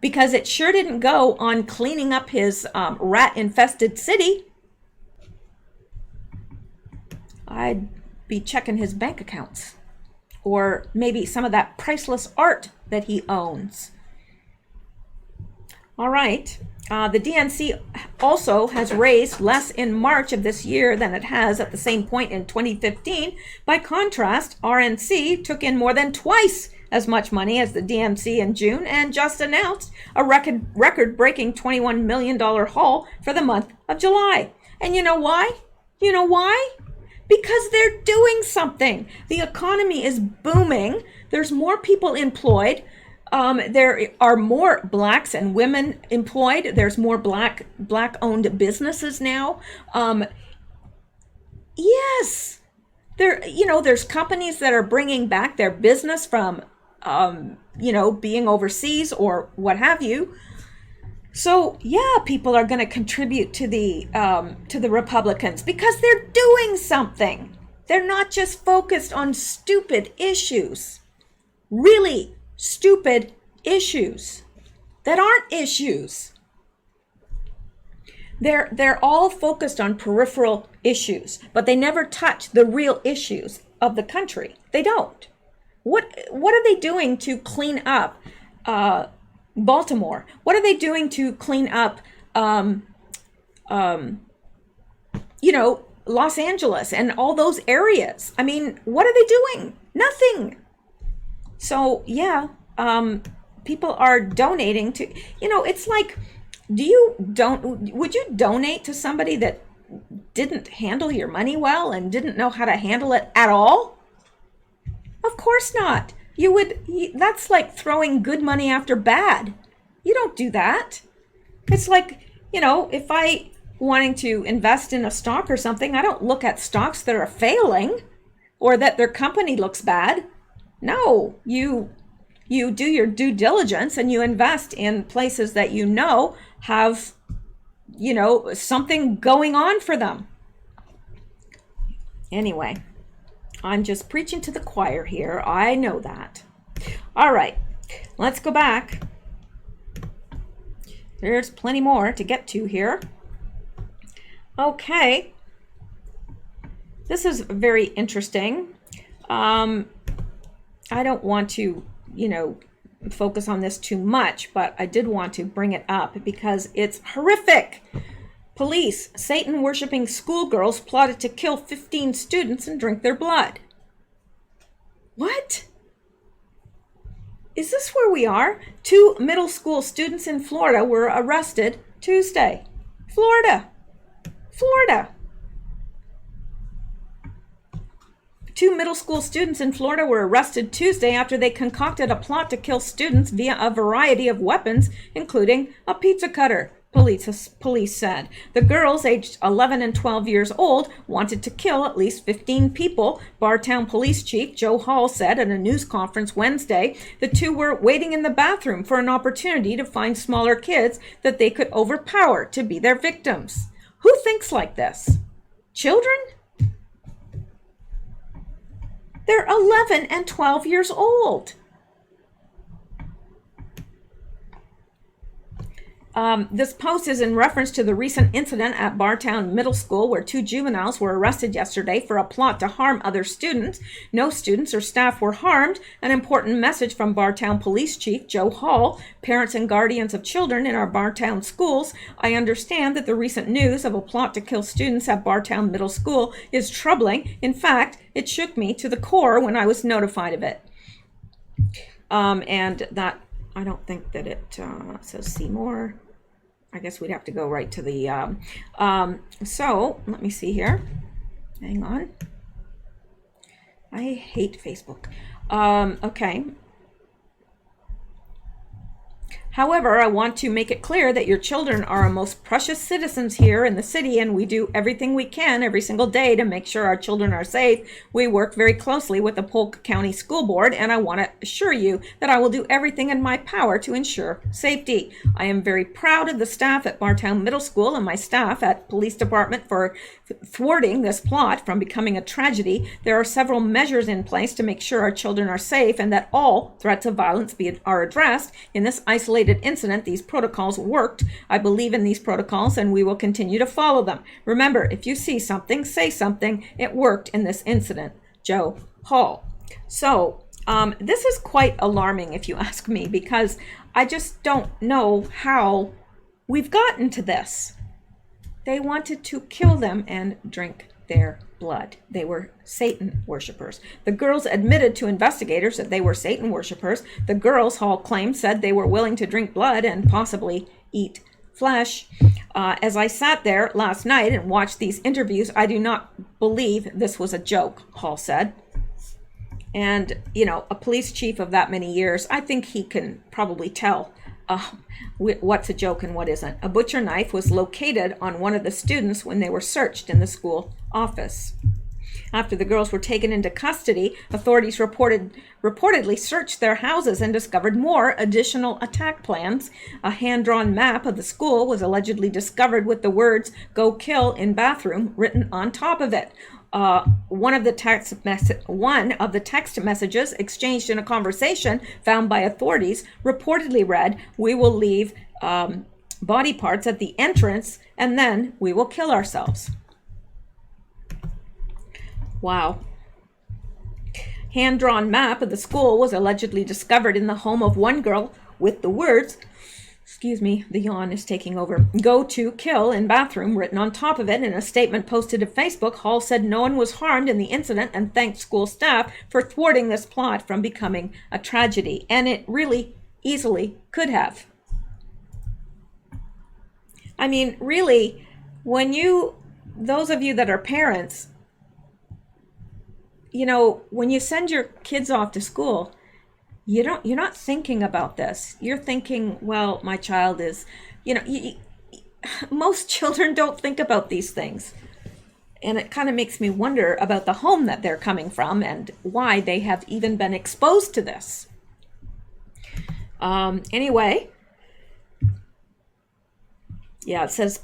Because it sure didn't go on cleaning up his rat-infested city. I'd be checking his bank accounts. Or maybe some of that priceless art that he owns. All right. The DNC also has raised less in March of this year than it has at the same point in 2015. By contrast, RNC took in more than twice as much money as the DNC in June and just announced a record-breaking $21 million haul for the month of July. And you know why? You know why? Because they're doing something. The economy is booming. There's more people employed. There are more blacks and women employed. There's more black-owned businesses now. Yes, there's companies that are bringing back their business from, being overseas or what have you. So yeah, people are going to contribute to the Republicans because they're doing something. They're not just focused on stupid issues, really stupid issues that aren't issues. They're all focused on peripheral issues, but they never touch the real issues of the country. They don't. What are they doing to clean up Baltimore? What are they doing to clean up, Los Angeles and all those areas? I mean, what are they doing? Nothing. So yeah, people are donating to, it's like, would you donate to somebody that didn't handle your money well and didn't know how to handle it at all? Of course not. That's like throwing good money after bad. You don't do that. It's like, if I wanting to invest in a stock or something, I don't look at stocks that are failing or that their company looks bad. No, you do your due diligence and you invest in places that have, something going on for them. Anyway, I'm just preaching to the choir here. I know that. All right, let's go back. There's plenty more to get to here. Okay. This is very interesting. I don't want to, focus on this too much, but I did want to bring it up because it's horrific. Police, Satan-worshiping schoolgirls plotted to kill 15 students and drink their blood. What? Is this where we are? 2 middle school students in Florida were arrested Tuesday. Florida. 2 middle school students in Florida were arrested Tuesday after they concocted a plot to kill students via a variety of weapons, including a pizza cutter, police said. The girls, aged 11 and 12 years old, wanted to kill at least 15 people, Bartown Police Chief Joe Hall said at a news conference Wednesday. The 2 were waiting in the bathroom for an opportunity to find smaller kids that they could overpower to be their victims. Who thinks like this? Children? They're 11 and 12 years old. This post is in reference to the recent incident at Bartown Middle School where 2 juveniles were arrested yesterday for a plot to harm other students. No students or staff were harmed. An important message from Bartown Police Chief Joe Hall. Parents and guardians of children in our Bartown schools, I understand that the recent news of a plot to kill students at Bartown Middle School is troubling. In fact, it shook me to the core when I was notified of it. And that, I don't think that it says see more. I guess we'd have to go right to the, so let me see here. Hang on. I hate Facebook. Okay. However, I want to make it clear that your children are our most precious citizens here in the city, and we do everything we can every single day to make sure our children are safe. We work very closely with the Polk County School Board, and I want to assure you that I will do everything in my power to ensure safety. I am very proud of the staff at Bartown Middle School and my staff at Police Department for thwarting this plot from becoming a tragedy. There are several measures in place to make sure our children are safe and that all threats of violence are addressed. In this isolated incident, these protocols worked. I believe in these protocols and we will continue to follow them. Remember, if you see something, say something. It worked in this incident. Joe Hall. So this is quite alarming if you ask me, because I just don't know how we've gotten to this. They wanted to kill them and drink their blood. They were Satan worshipers. The girls admitted to investigators that they were Satan worshipers. The girls, Hall claimed, said they were willing to drink blood and possibly eat flesh. As I sat there last night and watched these interviews, I do not believe this was a joke, Hall said. And, you know, a police chief of that many years, I think he can probably tell what's a joke and what isn't. A butcher knife was located on one of the students when they were searched in the school office. After the girls were taken into custody, authorities reportedly searched their houses and discovered more additional attack plans. A hand-drawn map of the school was allegedly discovered with the words "Go kill" in bathroom written on top of it. One of the text messages exchanged in a conversation found by authorities reportedly read, "We will leave body parts at the entrance and then we will kill ourselves." Wow. Hand-drawn map of the school was allegedly discovered in the home of one girl with the words, excuse me, the yawn is taking over, "Go to kill" in bathroom written on top of it. In a statement posted to Facebook, Hall said no one was harmed in the incident and thanked school staff for thwarting this plot from becoming a tragedy. And it really easily could have. I mean, really, those of you that are parents, when you send your kids off to school, you're not thinking about this. You're thinking, well, my child is, most children don't think about these things. And it kind of makes me wonder about the home that they're coming from and why they have even been exposed to this. Anyway, yeah, it says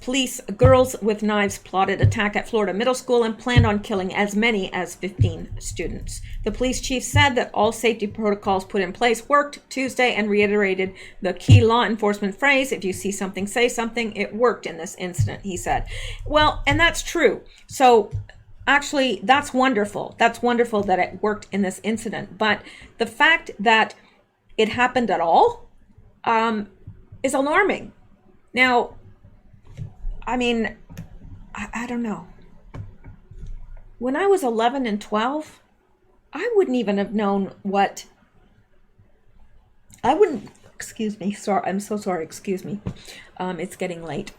girls with knives plotted attack at Florida middle school and planned on killing as many as 15 students. The police chief said that all safety protocols put in place worked Tuesday and reiterated the key law enforcement phrase, "If you see something, say something." It worked in this incident, he said. Well, and that's true. So actually, that's wonderful. That's wonderful that it worked in this incident. But the fact that it happened at all is alarming. Now, I mean, I don't know. When I was 11 and 12, I wouldn't even have known excuse me, sorry, I'm so sorry, excuse me. It's getting late.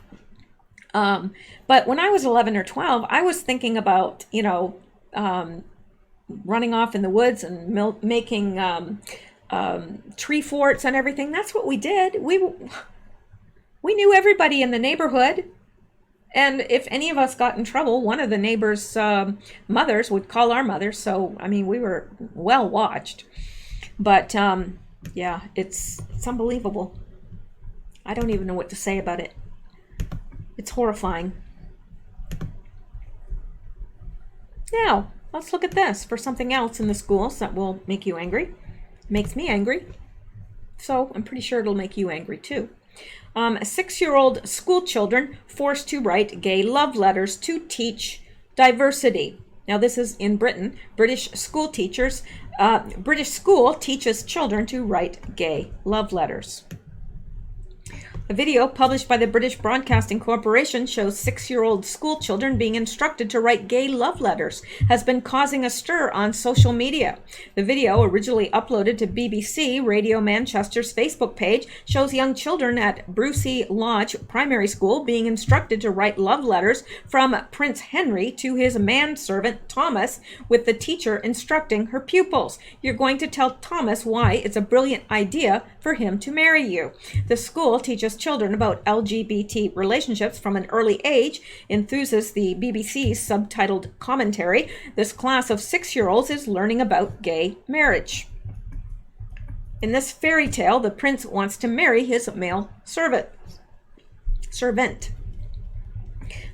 But when I was 11 or 12, I was thinking about, running off in the woods and making tree forts and everything. That's what we did. We knew everybody in the neighborhood. And if any of us got in trouble, one of the neighbors' mothers would call our mother. So, I mean, we were well watched. But, yeah, it's unbelievable. I don't even know what to say about it. It's horrifying. Now, let's look at this for something else in the schools that will make you angry. Makes me angry. So, I'm pretty sure it'll make you angry, too. 6-year-old school children forced to write gay love letters to teach diversity. Now, this is in Britain. British school teaches children to write gay love letters. A video published by the British Broadcasting Corporation shows 6-year-old school children being instructed to write gay love letters has been causing a stir on social media. The video, originally uploaded to BBC Radio Manchester's Facebook page, shows young children at Brucey Lodge Primary School being instructed to write love letters from Prince Henry to his manservant Thomas, with the teacher instructing her pupils. "You're going to tell Thomas why it's a brilliant idea for him to marry you." The school teaches children about LGBT relationships from an early age, enthuses the BBC's subtitled commentary. This class of 6-year-olds is learning about gay marriage. In this fairy tale, the prince wants to marry his male servant.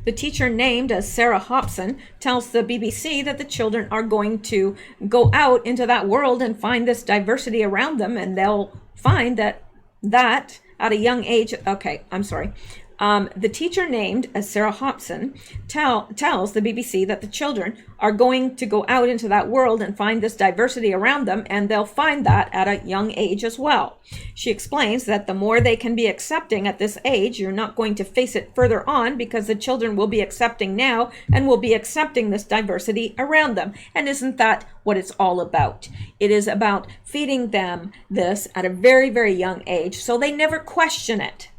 The teacher, named as Sarah Hobson, tells the BBC that the children are going to go out into that world and find this diversity around them, and they'll find that at a young age. Okay, I'm sorry. The teacher, named as Sarah Hobson, tells the BBC that the children are going to go out into that world and find this diversity around them, and they'll find that at a young age as well. She explains that the more they can be accepting at this age, you're not going to face it further on, because the children will be accepting now and will be accepting this diversity around them. And isn't that what it's all about? It is about feeding them this at a very, very young age so they never question it.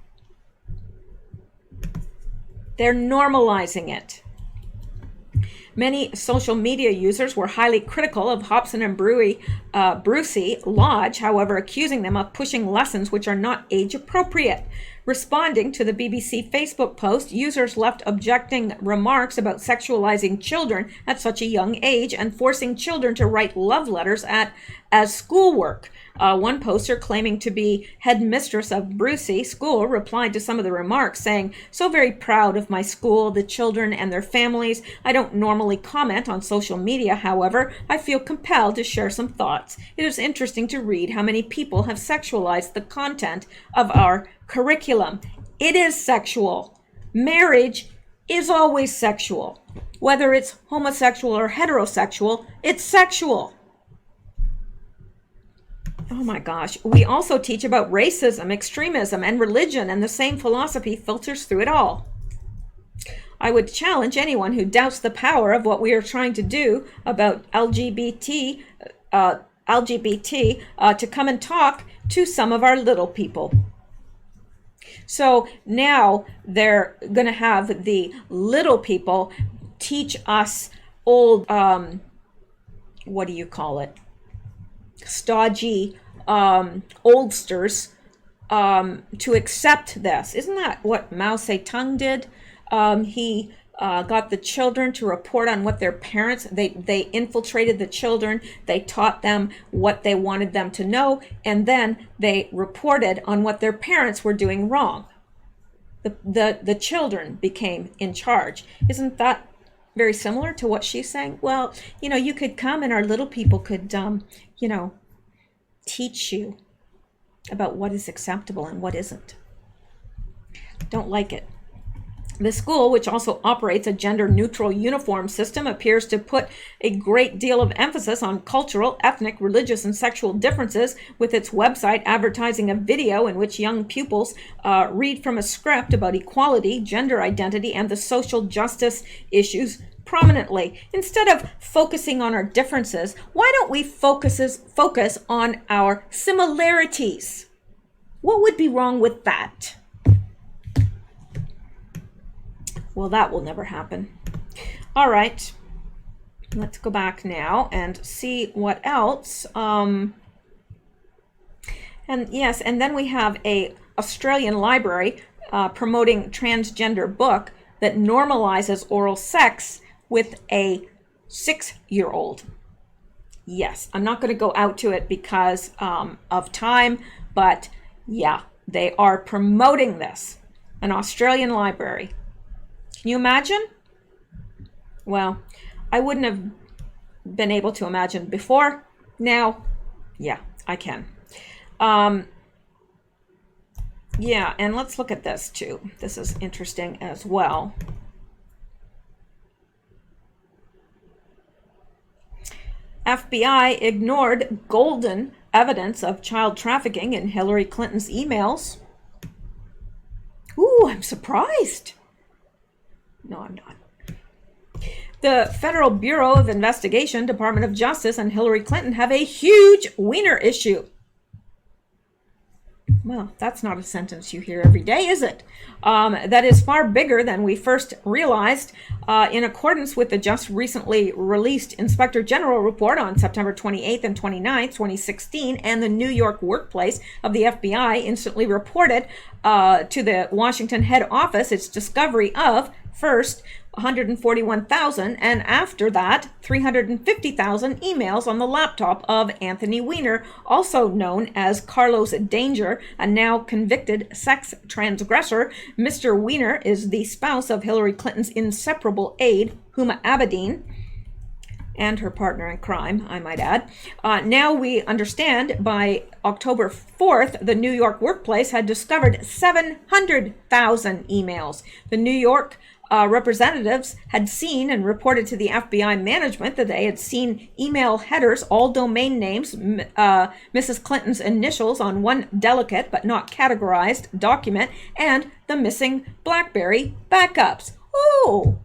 They're normalizing it. Many social media users were highly critical of Hobson and Brucey Lodge, however, accusing them of pushing lessons which are not age appropriate. Responding to the BBC Facebook post, users left objecting remarks about sexualizing children at such a young age and forcing children to write love letters as schoolwork. One poster, claiming to be headmistress of Brucey School, replied to some of the remarks, saying, "So very proud of my school, the children and their families. I don't normally comment on social media, however, I feel compelled to share some thoughts. It is interesting to read how many people have sexualized the content of our curriculum." It is sexual. Marriage is always sexual. Whether it's homosexual or heterosexual, it's sexual. Oh my gosh. We also teach about racism, extremism, and religion, and the same philosophy filters through it all. I would challenge anyone who doubts the power of what we are trying to do about LGBT to come and talk to some of our little people. So now they're going to have the little people teach us old, what do you call it? Stodgy oldsters to accept this. Isn't that what Mao Zedong did? He got the children to report on what their parents, they infiltrated the children, they taught them what they wanted them to know, and then they reported on what their parents were doing wrong. The children became in charge. Isn't that very similar to what she's saying? Well, you could come and our little people could, teach you about what is acceptable and what isn't. Don't like it. The school, which also operates a gender-neutral uniform system, appears to put a great deal of emphasis on cultural, ethnic, religious, and sexual differences, with its website advertising a video in which young pupils read from a script about equality, gender identity, and the social justice issues prominently. Instead of focusing on our differences, why don't we focus on our similarities? What would be wrong with that? Well, that will never happen. All right, let's go back now and see what else. And yes, and then we have a Australian library promoting transgender book that normalizes oral sex with a 6-year-old. Yes, I'm not going to go out to it because of time, but yeah, they are promoting this. An Australian library. Can you imagine? Well, I wouldn't have been able to imagine before. Now, yeah, I can. Yeah, and let's look at this too. This is interesting as well. FBI ignored golden evidence of child trafficking in Hillary Clinton's emails. Ooh, I'm surprised. No, I'm not. The Federal Bureau of Investigation, Department of Justice, and Hillary Clinton have a huge wiener issue. Well, that's not a sentence you hear every day, is it? That is far bigger than we first realized. In accordance with the just recently released Inspector General report on September 28th and 29th, 2016, and the New York workplace of the FBI instantly reported to the Washington head office its discovery of, first, 141,000, and after that, 350,000 emails on the laptop of Anthony Weiner, also known as Carlos Danger, a now convicted sex transgressor. Mr. Weiner is the spouse of Hillary Clinton's inseparable aide, Huma Abedin, and her partner in crime, I might add. Now we understand by October 4th, the New York workplace had discovered 700,000 emails. The New York representatives had seen and reported to the FBI management that they had seen email headers, all domain names, Mrs. Clinton's initials on one delicate but not categorized document, and the missing BlackBerry backups. Oh,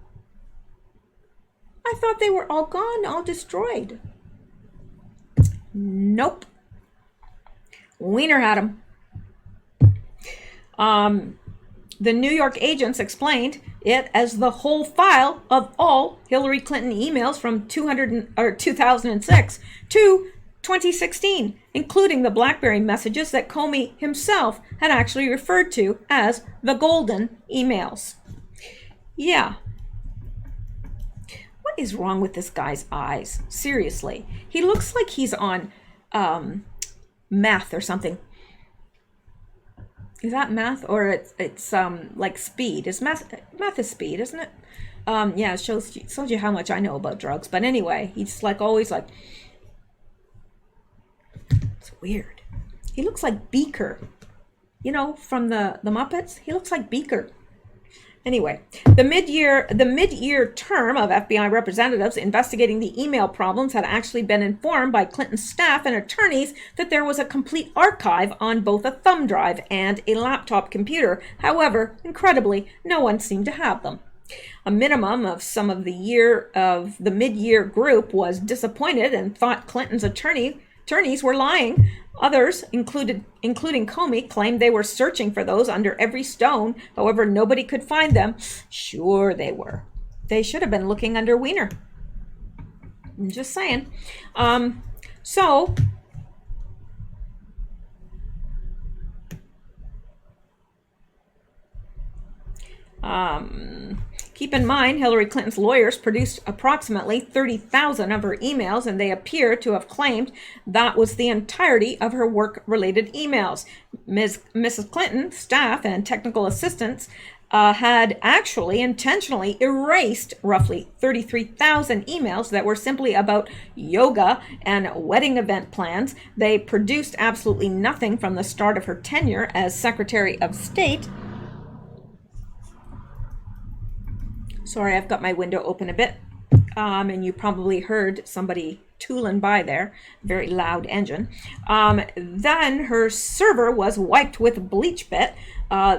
I thought they were all gone, all destroyed. Nope. Weiner had them. The New York agents explained it as the whole file of all Hillary Clinton emails from 2006 to 2016, including the BlackBerry messages that Comey himself had actually referred to as the golden emails. Yeah. What is wrong with this guy's eyes? Seriously. He looks like he's on meth or something. Is that meth, or it's like speed? Is meth is speed, isn't it? Yeah, it shows you how much I know about drugs. But anyway, he's like always like, it's weird. He looks like Beaker, you know, from the Muppets. He looks like Beaker. Anyway, the mid-year term of FBI representatives investigating the email problems had actually been informed by Clinton's staff and attorneys that there was a complete archive on both a thumb drive and a laptop computer. However, incredibly, no one seemed to have them. A minimum of some of the mid-year group was disappointed and thought Clinton's attorneys were lying. Others, including Comey, claimed they were searching for those under every stone. However, nobody could find them. Sure they were. They should have been looking under Wiener. I'm just saying. Keep in mind, Hillary Clinton's lawyers produced approximately 30,000 of her emails, and they appear to have claimed that was the entirety of her work-related emails. Mrs. Clinton's staff and technical assistants had actually intentionally erased roughly 33,000 emails that were simply about yoga and wedding event plans. They produced absolutely nothing from the start of her tenure as Secretary of State. Sorry, I've got my window open a bit, and you probably heard somebody tooling by there. Very loud engine. Then her server was wiped with BleachBit.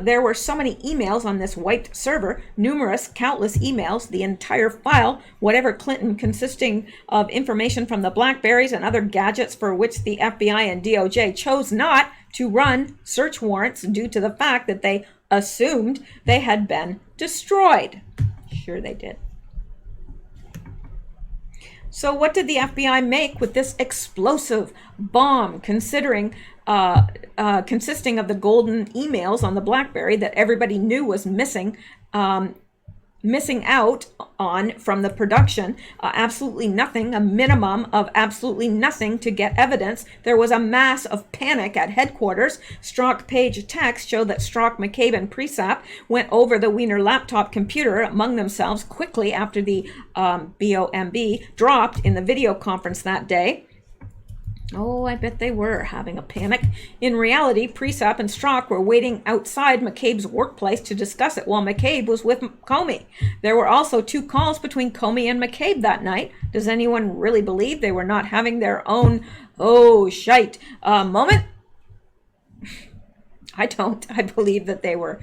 There were so many emails on this wiped server, countless emails, the entire file, whatever Clinton, consisting of information from the BlackBerries and other gadgets for which the FBI and DOJ chose not to run search warrants due to the fact that they assumed they had been destroyed. Sure they did. So what did the FBI make with this explosive bomb, consisting of the golden emails on the BlackBerry that everybody knew was missing out on from the production? Absolutely nothing, a minimum of absolutely nothing to get evidence. There was a mass of panic at headquarters. Strzok page text showed that Strzok, McCabe, and Presap went over the Wiener laptop computer among themselves quickly after the BOMB dropped in the video conference that day. Oh, I bet they were having a panic. In reality, Presap and Strzok were waiting outside McCabe's workplace to discuss it while McCabe was with Comey. There were also 2 calls between Comey and McCabe that night. Does anyone really believe they were not having their own, oh, shite moment? I don't. I believe that they were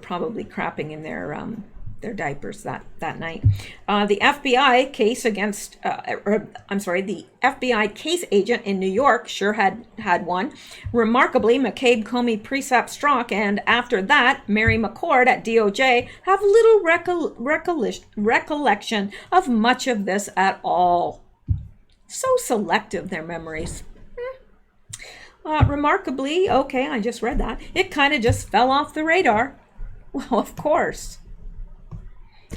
probably crapping in their diapers that night. The FBI case against, the FBI case agent in New York sure had one. Remarkably, McCabe, Comey, Presap, Strzok, and after that, Mary McCord at DOJ have little recollection of much of this at all. So selective, their memories. Remarkably, okay, I just read that. It kind of just fell off the radar. Well, of course.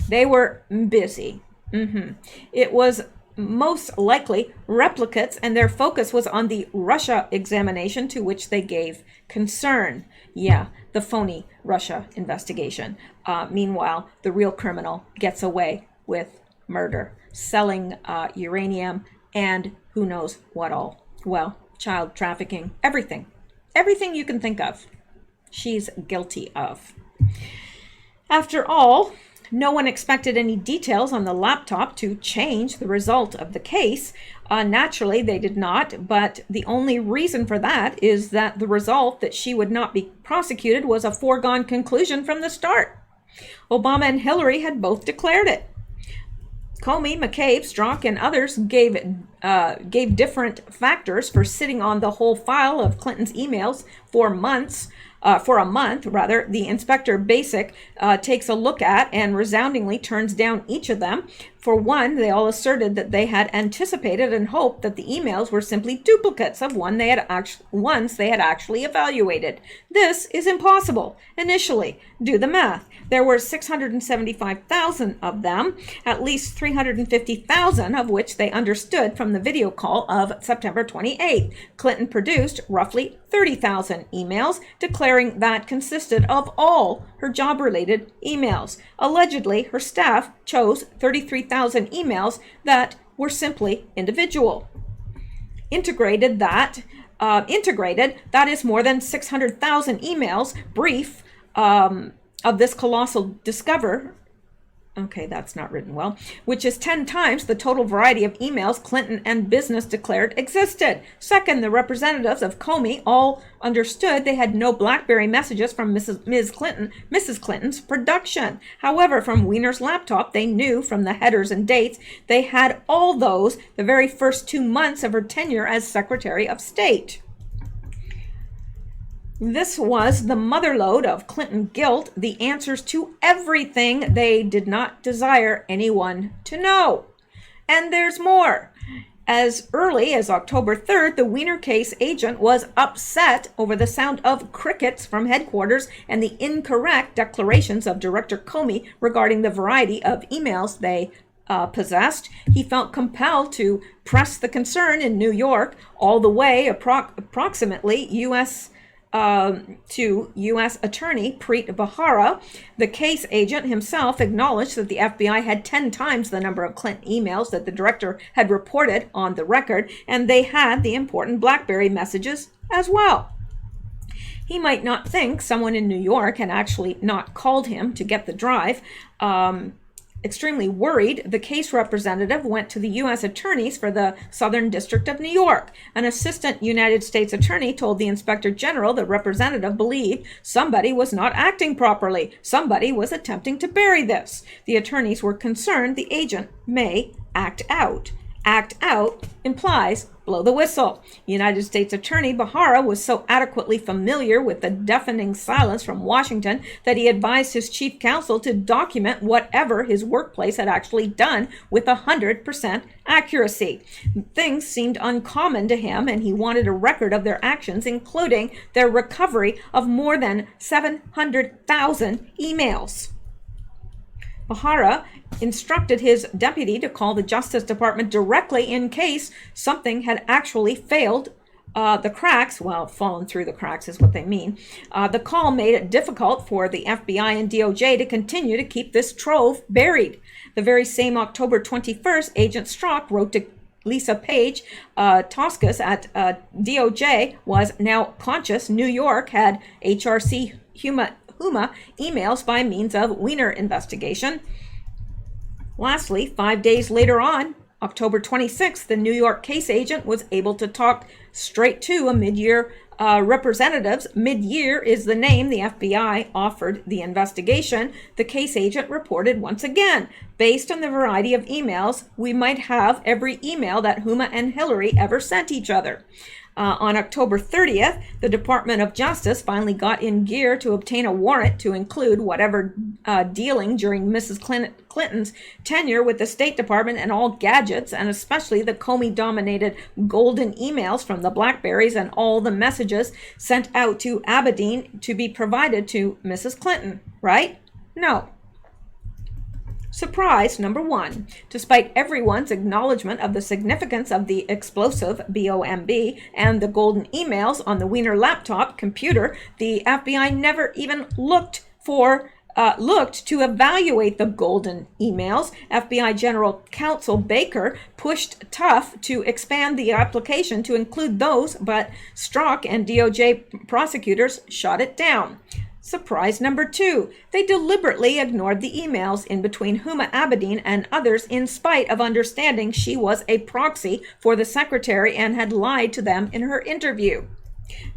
They were busy. It was most likely replicates, and their focus was on the Russia examination to which they gave concern. Yeah, the phony Russia investigation. Meanwhile, the real criminal gets away with murder, selling uranium, and who knows what all. Well, child trafficking, everything. Everything you can think of, she's guilty of. After all, no one expected any details on the laptop to change the result of the case. Naturally, they did not, but the only reason for that is that the result that she would not be prosecuted was a foregone conclusion from the start. Obama and Hillary had both declared it. Comey, McCabe, Strzok, and others gave different factors for sitting on the whole file of Clinton's emails for months. For a month, rather, the inspector basic takes a look at and resoundingly turns down each of them. For one, they all asserted that they had anticipated and hoped that the emails were simply duplicates of ones they had actually evaluated. This is impossible. Initially, do the math. There were 675,000 of them, at least 350,000 of which they understood from the video call of September 28th. Clinton produced roughly 30,000 emails, declaring that consisted of all her job-related emails. Allegedly, her staff chose 33,000 emails that were simply individual. Integrated, that is more than 600,000 emails, brief, of this colossal discover. Okay, that's not written well, which is 10 times the total variety of emails Clinton and business declared existed. Second, the representatives of Comey all understood they had no BlackBerry messages from Mrs. Clinton's production. However, from Weiner's laptop, they knew from the headers and dates they had all those the very first 2 months of her tenure as Secretary of State. This was the motherlode of Clinton guilt, the answers to everything they did not desire anyone to know. And there's more. As early as October 3rd, the Weiner case agent was upset over the sound of crickets from headquarters and the incorrect declarations of Director Comey regarding the variety of emails they possessed. He felt compelled to press the concern in New York all the way approximately to U.S. Attorney Preet Bharara. The case agent himself acknowledged that the FBI had 10 times the number of Clinton emails that the director had reported on the record, and they had the important BlackBerry messages as well. He might not think someone in New York had actually not called him to get the drive. Extremely worried, the case representative went to the U.S. attorneys for the Southern District of New York. An assistant United States attorney told the inspector general the representative believed somebody was not acting properly. Somebody was attempting to bury this. The attorneys were concerned the agent may act out. Act out implies blow the whistle. United States Attorney Bharara was so adequately familiar with the deafening silence from Washington that he advised his chief counsel to document whatever his workplace had actually done with 100% accuracy. Things seemed uncommon to him, and he wanted a record of their actions, including their recovery of more than 700,000 emails. Bharara instructed his deputy to call the Justice Department directly in case something had actually fallen through the cracks is what they mean. The call made it difficult for the FBI and DOJ to continue to keep this trove buried. The very same October 21st, Agent Strzok wrote to Lisa Page Toscas at DOJ was now conscious New York had HRC Huma emails by means of Weiner investigation. Lastly, 5 days later on, October 26th, the New York case agent was able to talk straight to a mid-year representatives. Mid-year is the name the FBI offered the investigation. The case agent reported once again, based on the variety of emails, we might have every email that Huma and Hillary ever sent each other. On October 30th, the Department of Justice finally got in gear to obtain a warrant to include whatever dealing during Mrs. Clinton's tenure with the State Department and all gadgets, and especially the Comey-dominated golden emails from the BlackBerries and all the messages sent out to Aberdeen to be provided to Mrs. Clinton, right? No. Surprise number one. Despite everyone's acknowledgement of the significance of the explosive BOMB and the golden emails on the Weiner laptop computer, the FBI never even looked to evaluate the golden emails. FBI General Counsel Baker pushed tough to expand the application to include those, but Strzok and DOJ prosecutors shot it down. Surprise number two, they deliberately ignored the emails in between Huma Abedin and others in spite of understanding she was a proxy for the secretary and had lied to them in her interview.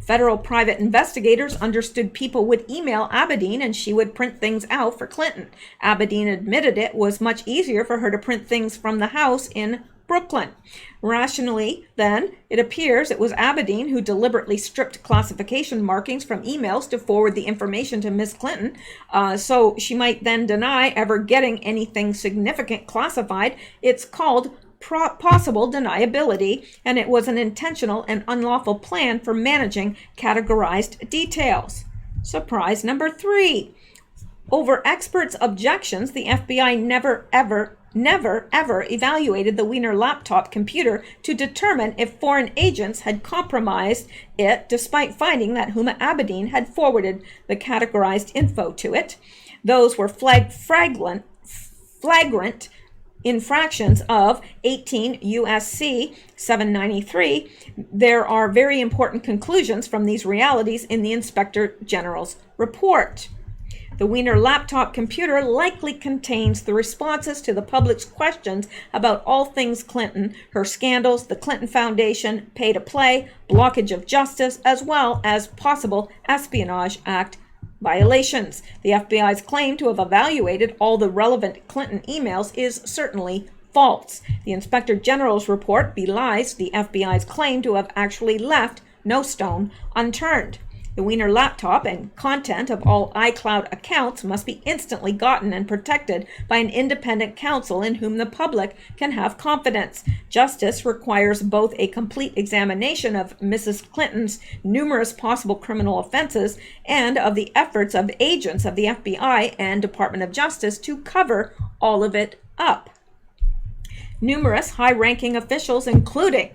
Federal private investigators understood people would email Abedin and she would print things out for Clinton. Abedin admitted it was much easier for her to print things from the house in Brooklyn. Rationally, then, it appears it was Abedin who deliberately stripped classification markings from emails to forward the information to Miss Clinton, so she might then deny ever getting anything significant classified. It's called possible deniability, and it was an intentional and unlawful plan for managing categorized details. Surprise number 3. Over experts' objections, the FBI never ever evaluated the Wiener laptop computer to determine if foreign agents had compromised it, despite finding that Huma Abedin had forwarded the categorized info to it. Those were flagrant infractions of 18 U.S.C. 793. There are very important conclusions from these realities in the Inspector General's report. The Wiener laptop computer likely contains the responses to the public's questions about all things Clinton, her scandals, the Clinton Foundation, pay to play, blockage of justice, as well as possible Espionage Act violations. The FBI's claim to have evaluated all the relevant Clinton emails is certainly false. The Inspector General's report belies the FBI's claim to have actually left no stone unturned. The Wiener laptop and content of all iCloud accounts must be instantly gotten and protected by an independent counsel in whom the public can have confidence. Justice requires both a complete examination of Mrs. Clinton's numerous possible criminal offenses and of the efforts of agents of the FBI and Department of Justice to cover all of it up. Numerous high-ranking officials, including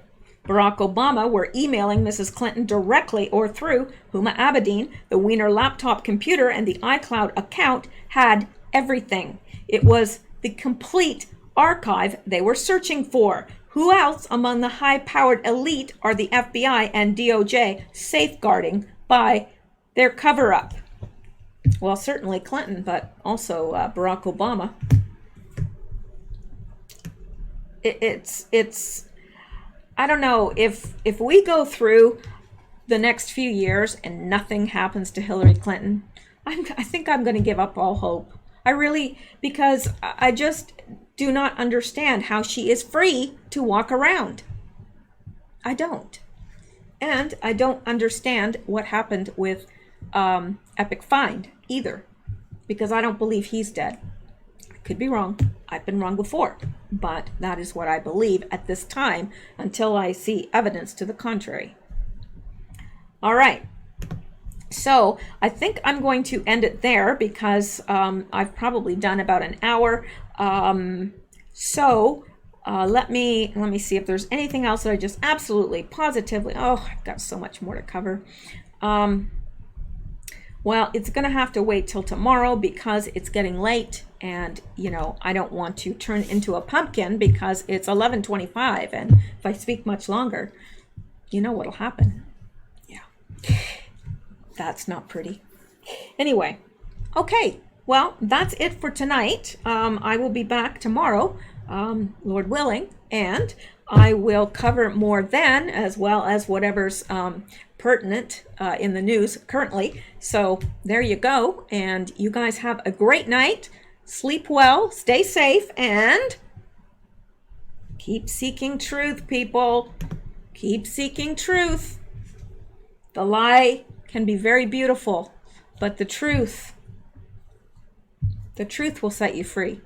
Barack Obama, were emailing Mrs. Clinton directly or through Huma Abedin. The Wiener laptop computer and the iCloud account had everything. It was the complete archive they were searching for. Who else among the high-powered elite are the FBI and DOJ safeguarding by their cover-up? Well, certainly Clinton, but also Barack Obama. It's I don't know, if we go through the next few years and nothing happens to Hillary Clinton, I think I'm going to give up all hope. I really, because I just do not understand how she is free to walk around. I don't. And I don't understand what happened with Epic Find either, because I don't believe he's dead. I could be wrong. I've been wrong before, but that is what I believe at this time until I see evidence to the contrary. All right. So I think I'm going to end it there because I've probably done about an hour. Let me see if there's anything else that I just absolutely positively, I've got so much more to cover. Well, it's going to have to wait till tomorrow because it's getting late, and I don't want to turn into a pumpkin because it's 11:25, and if I speak much longer, you know what'll happen. Yeah, that's not pretty. Anyway, okay, well, that's it for tonight. I will be back tomorrow, Lord willing, and I will cover more then, as well as whatever's pertinent in the news currently. So there you go, and you guys have a great night. Sleep well, stay safe, and keep seeking truth, people. Keep seeking truth. The lie can be very beautiful, but the truth will set you free.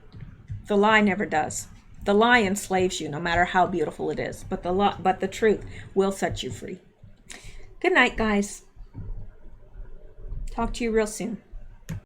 The lie never does. The lie enslaves you, no matter how beautiful it is, but the truth will set you free. Good night, guys. Talk to you real soon.